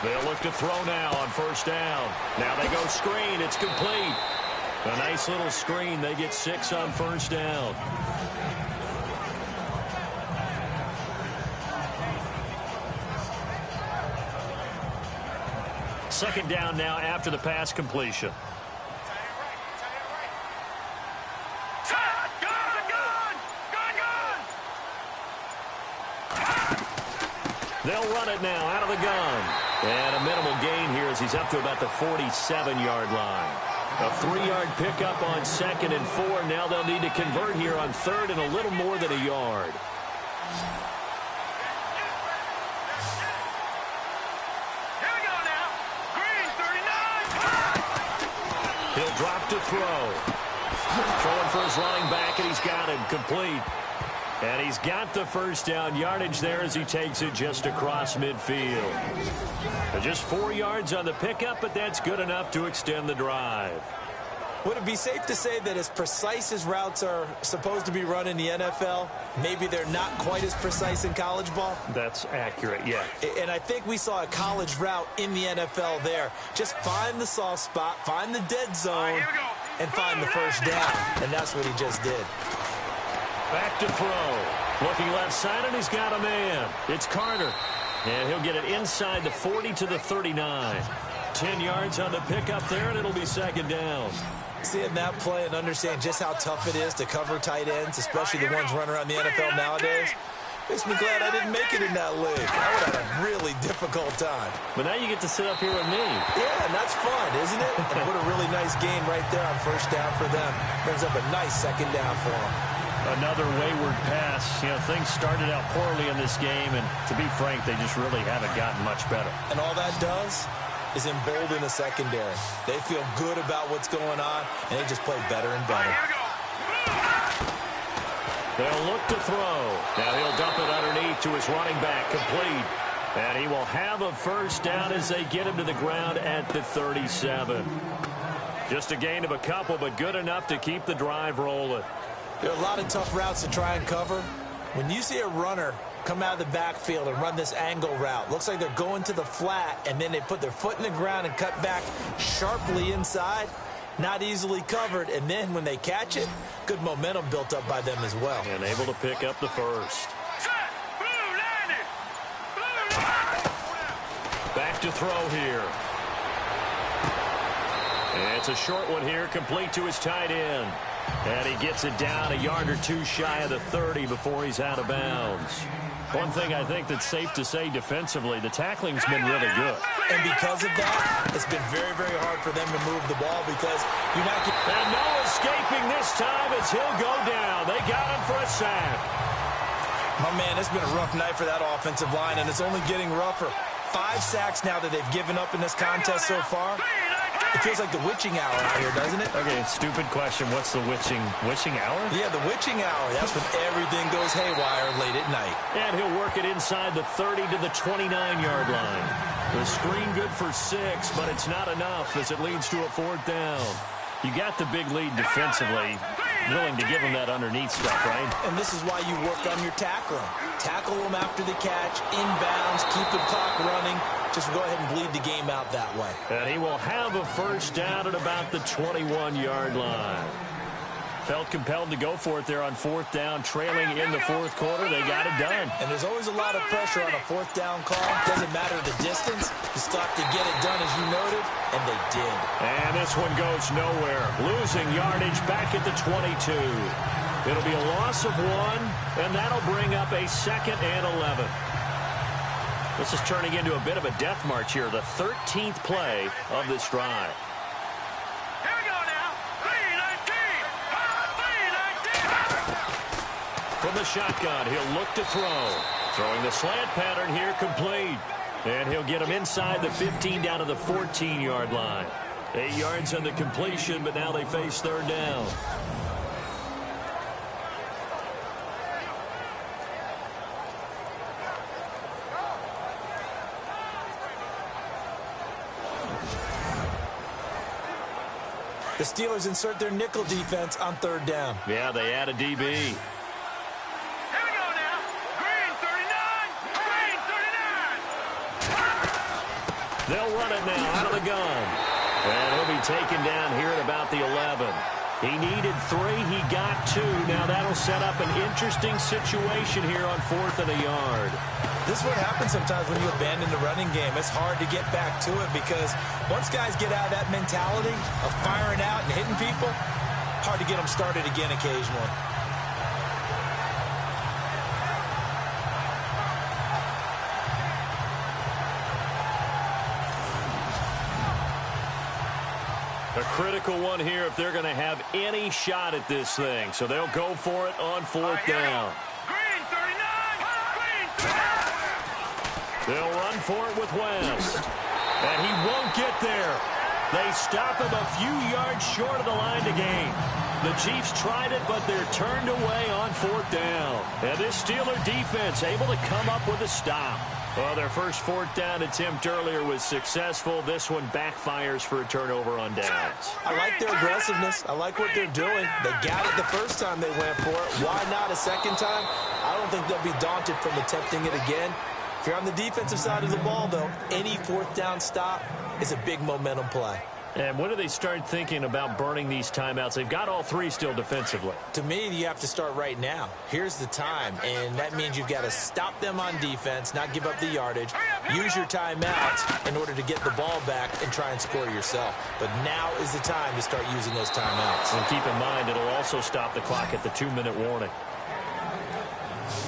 They'll look to throw now on first down. Now they go screen. It's complete. A nice little screen. They get 6 on first down. Second down now after the pass completion. They'll run it now out of the gun. And a minimal gain here as he's up to about the 47-yard line. A 3-yard pickup on 2nd and 4. Now they'll need to convert here on 3rd and a little more than a yard. Here we go now. Green 39. He'll drop to throw. Throwing for his running back, and he's got him complete. And he's got the first down yardage there as he takes it just across midfield. Just 4 yards on the pickup, but that's good enough to extend the drive. Would it be safe to say that as precise as routes are supposed to be run in the NFL, maybe they're not quite as precise in college ball? That's accurate, yeah. And I think we saw a college route in the NFL there. Just find the soft spot, find the dead zone, and find the first down. And that's what he just did. Back to throw. Looking left side, and he's got a man. It's Carter. And he'll get it inside the 40 to the 39. 10 yards on the pickup there, and it'll be 2nd down. Seeing that play and understand just how tough it is to cover tight ends, especially the ones running around the NFL nowadays, makes me glad I didn't make it in that league. I would have had a really difficult time. But now you get to sit up here with me. Yeah, and that's fun, isn't it? And what a really nice gain right there on first down for them. Brings up a nice 2nd down for them. Another wayward pass. You know, things started out poorly in this game, and to be frank, they just really haven't gotten much better. And all that does is embolden the secondary. They feel good about what's going on, and they just play better and better. They'll look to throw. Now he'll dump it underneath to his running back, complete. And he will have a first down as they get him to the ground at the 37. Just a gain of a couple, but good enough to keep the drive rolling. There are a lot of tough routes to try and cover. When you see a runner come out of the backfield and run this angle route, looks like they're going to the flat, and then they put their foot in the ground and cut back sharply inside, not easily covered, and then when they catch it, good momentum built up by them as well. And able to pick up the first. Back to throw here. And it's a short one here, complete to his tight end. And he gets it down a yard or two shy of the 30 before he's out of bounds. One thing I think that's safe to say defensively, the tackling's been really good. And because of that, it's been very, very hard for them to move the ball because you're not getting... And no escaping this time as he'll go down. They got him for a sack. My man, it's been a rough night for that offensive line, and it's only getting rougher. 5 sacks now that they've given up in this contest so far. It feels like the witching hour out here, doesn't it? Okay, stupid question. What's the witching hour? Yeah, the witching hour. That's when everything goes haywire late at night. And he'll work it inside the 30 to the 29-yard line. The screen good for 6, but it's not enough as it leads to a 4th down. You got the big lead defensively. Willing to give them that underneath stuff, right? And this is why you work on your tackling. Tackle them after the catch, inbounds, keep the clock running. Just go ahead and bleed the game out that way. And he will have a first down at about the 21-yard line. Felt compelled to go for it there on 4th down, trailing in the 4th quarter. They got it done. And there's always a lot of pressure on a 4th down call. Doesn't matter the distance. You still have to get it done, as you noted, and they did. And this one goes nowhere. Losing yardage back at the 22. It'll be a loss of 1, and that'll bring up a 2nd and 11. This is turning into a bit of a death march here, the 13th play of this drive. From the shotgun, he'll look to throw. Throwing the slant pattern here, complete. And he'll get him inside the 15 down to the 14-yard line. 8 yards on the completion, but now they face 3rd down. The Steelers insert their nickel defense on 3rd down. Yeah, they add a DB. They'll run it now out of the gun. And he'll be taken down here at about the 11. He needed 3. He got 2. Now that'll set up an interesting situation here on 4th and a yard. This is what happens sometimes when you abandon the running game. It's hard to get back to it because once guys get out of that mentality of firing out and hitting people, hard to get them started again occasionally. A critical one here if they're going to have any shot at this thing. So they'll go for it on 4th down. Green 39. Green 39. They'll run for it with West. And he won't get there. They stop him a few yards short of the line to gain. The Chiefs tried it, but they're turned away on 4th down. And this Steeler defense able to come up with a stop. Well, their first 4th down attempt earlier was successful. This one backfires for a turnover on downs. I like their aggressiveness. I like what they're doing. They got it the first time they went for it. Why not a second time? I don't think they'll be daunted from attempting it again. If you're on the defensive side of the ball, though, any 4th down stop is a big momentum play. And when do they start thinking about burning these timeouts? They've got all 3 still defensively. To me, you have to start right now. Here's the time, and that means you've got to stop them on defense, not give up the yardage, use your timeouts in order to get the ball back and try and score yourself. But now is the time to start using those timeouts. And keep in mind, it'll also stop the clock at the 2-minute warning.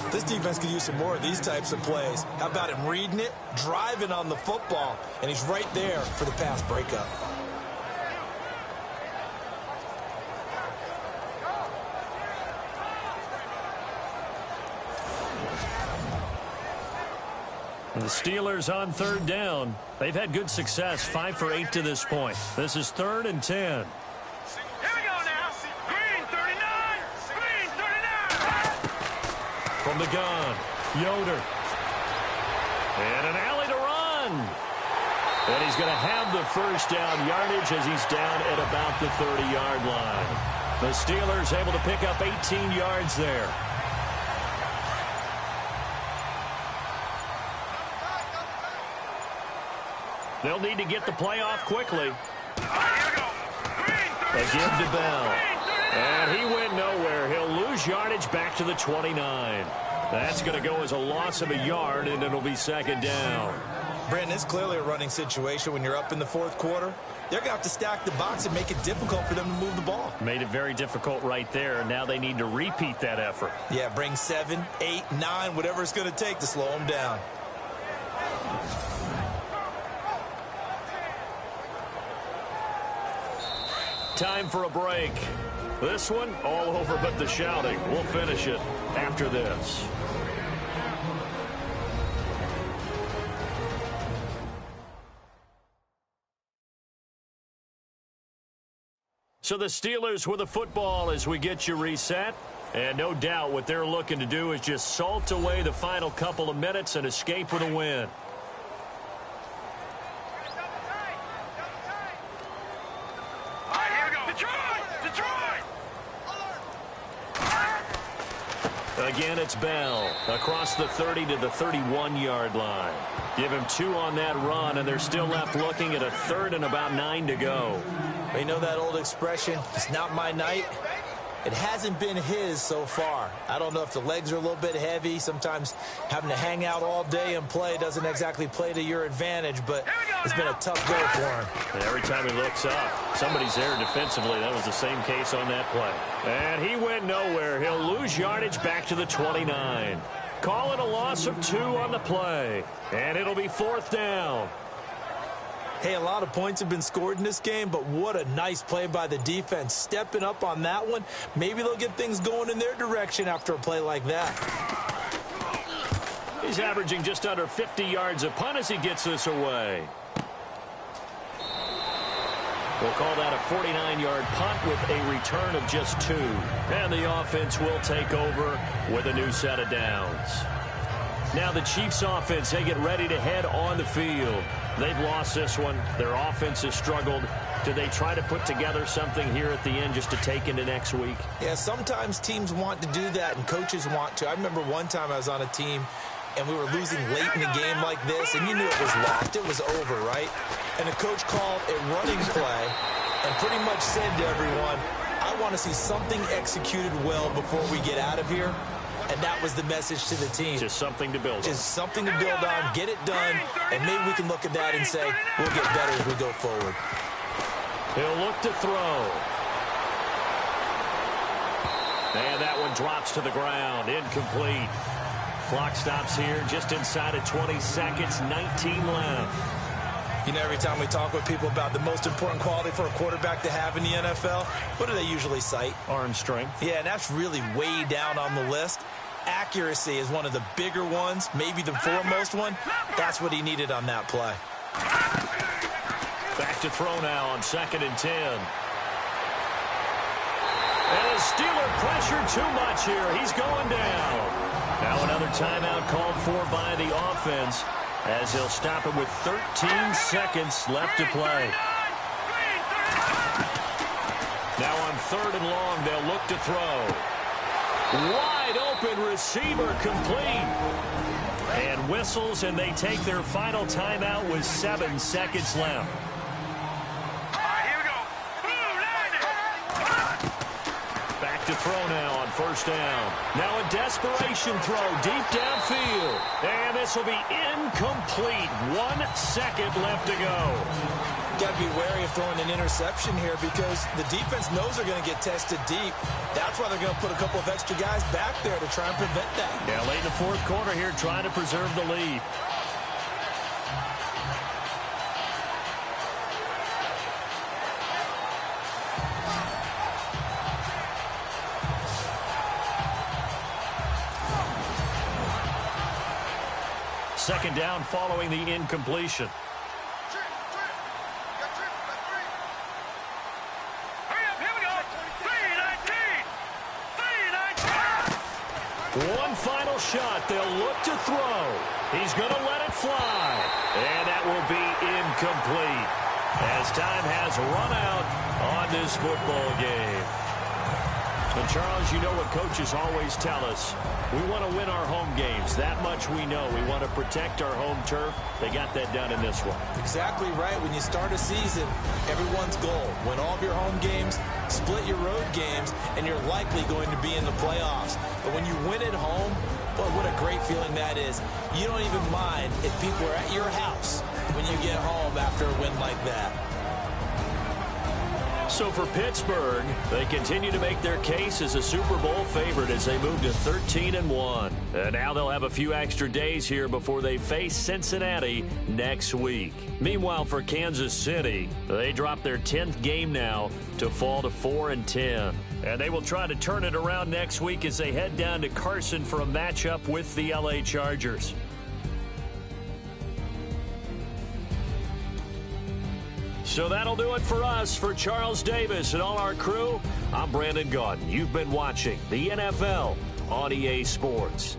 This defense could use some more of these types of plays. How about him reading it, driving on the football, and he's right there for the pass breakup. The Steelers on 3rd down. They've had good success, 5 for 8 to this point. This is 3rd and 10. Here we go now. Green 39. Green 39. From the gun, Yoder. And an alley to run. And he's going to have the first down yardage as he's down at about the 30-yard line. The Steelers able to pick up 18 yards there. They'll need to get the play off quickly. They give to Bell. And he went nowhere. He'll lose yardage back to the 29. That's going to go as a loss of a yard, and it'll be 2nd down. Brandon, it's clearly a running situation when you're up in the 4th quarter. They're going to have to stack the box and make it difficult for them to move the ball. Made it very difficult right there. Now they need to repeat that effort. Yeah, bring 7, 8, 9, whatever it's going to take to slow them down. Time for a break. This one, all over but the shouting. We'll finish it after this. So the Steelers with the football as we get you reset. And no doubt what they're looking to do is just salt away the final couple of minutes and escape with a win. Again, it's Bell across the 30 to the 31-yard line. Give him 2 on that run, and they're still left looking at a 3rd and about 9 to go. You know that old expression, it's not my night? It hasn't been his so far. I don't know if the legs are a little bit heavy. Sometimes having to hang out all day and play doesn't exactly play to your advantage, but it's been a tough go for him. And every time he looks up, somebody's there defensively. That was the same case on that play. And he went nowhere. He'll lose yardage back to the 29. Call it a loss of 2 on the play. And it'll be 4th down. Hey, a lot of points have been scored in this game, but what a nice play by the defense. Stepping up on that one, maybe they'll get things going in their direction after a play like that. He's averaging just under 50 yards a punt as he gets this away. We'll call that a 49-yard punt with a return of just 2. And the offense will take over with a new set of downs. Now the Chiefs offense, they get ready to head on the field. They've lost this one. Their offense has struggled. Do they try to put together something here at the end just to take into next week? Yeah, sometimes teams want to do that and coaches want to. I remember one time I was on a team and we were losing late in a game like this, and you knew it was lost. It was over, right? And the coach called a running play and pretty much said to everyone, I want to see something executed well before we get out of here. And that was the message to the team. Just something to build on. Just something to build on, get it done, and maybe we can look at that and say, we'll get better as we go forward. He'll look to throw. And that one drops to the ground. Incomplete. Clock stops here just inside of 20 seconds. 19 left. You know, every time we talk with people about the most important quality for a quarterback to have in the NFL, what do they usually cite? Arm strength. Yeah, and that's really way down on the list. Accuracy is one of the bigger ones, maybe the foremost one. That's what he needed on that play. Back to throw now on 2nd and 10. And the Steeler pressure too much here. He's going down. Now another timeout called for by the offense, as they'll stop it with 13 seconds left to play. Now on 3rd and long, they'll look to throw. Wide open receiver complete. And whistles, and they take their final timeout with 7 seconds left. Back to throw now on 1st down. Now a desperation throw deep downfield. And this will be incomplete. 1 second left to go. Got to be wary of throwing an interception here because the defense knows they're going to get tested deep. That's why they're going to put a couple of extra guys back there to try and prevent that. Yeah, late in the 4th quarter here, trying to preserve the lead. Second down following the incompletion. One final shot. They'll look to throw. He's going to let it fly. And that will be incomplete, as time has run out on this football game. And Charles, you know what coaches always tell us. We want to win our home games. That much we know. We want to protect our home turf. They got that done in this one. Exactly right. When you start a season, everyone's goal: win all of your home games, split your road games, and you're likely going to be in the playoffs. But when you win at home, boy, what a great feeling that is. You don't even mind if people are at your house when you get home after a win like that. So for Pittsburgh, they continue to make their case as a Super Bowl favorite as they move to 13-1. And now they'll have a few extra days here before they face Cincinnati next week. Meanwhile, for Kansas City, they drop their 10th game now to fall to 4-10. And they will try to turn it around next week as they head down to Carson for a matchup with the LA Chargers. So that'll do it for us. For Charles Davis and all our crew, I'm Brandon Gaudin. You've been watching the NFL on EA Sports.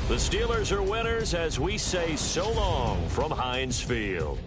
The Steelers are winners as we say so long from Heinz Field.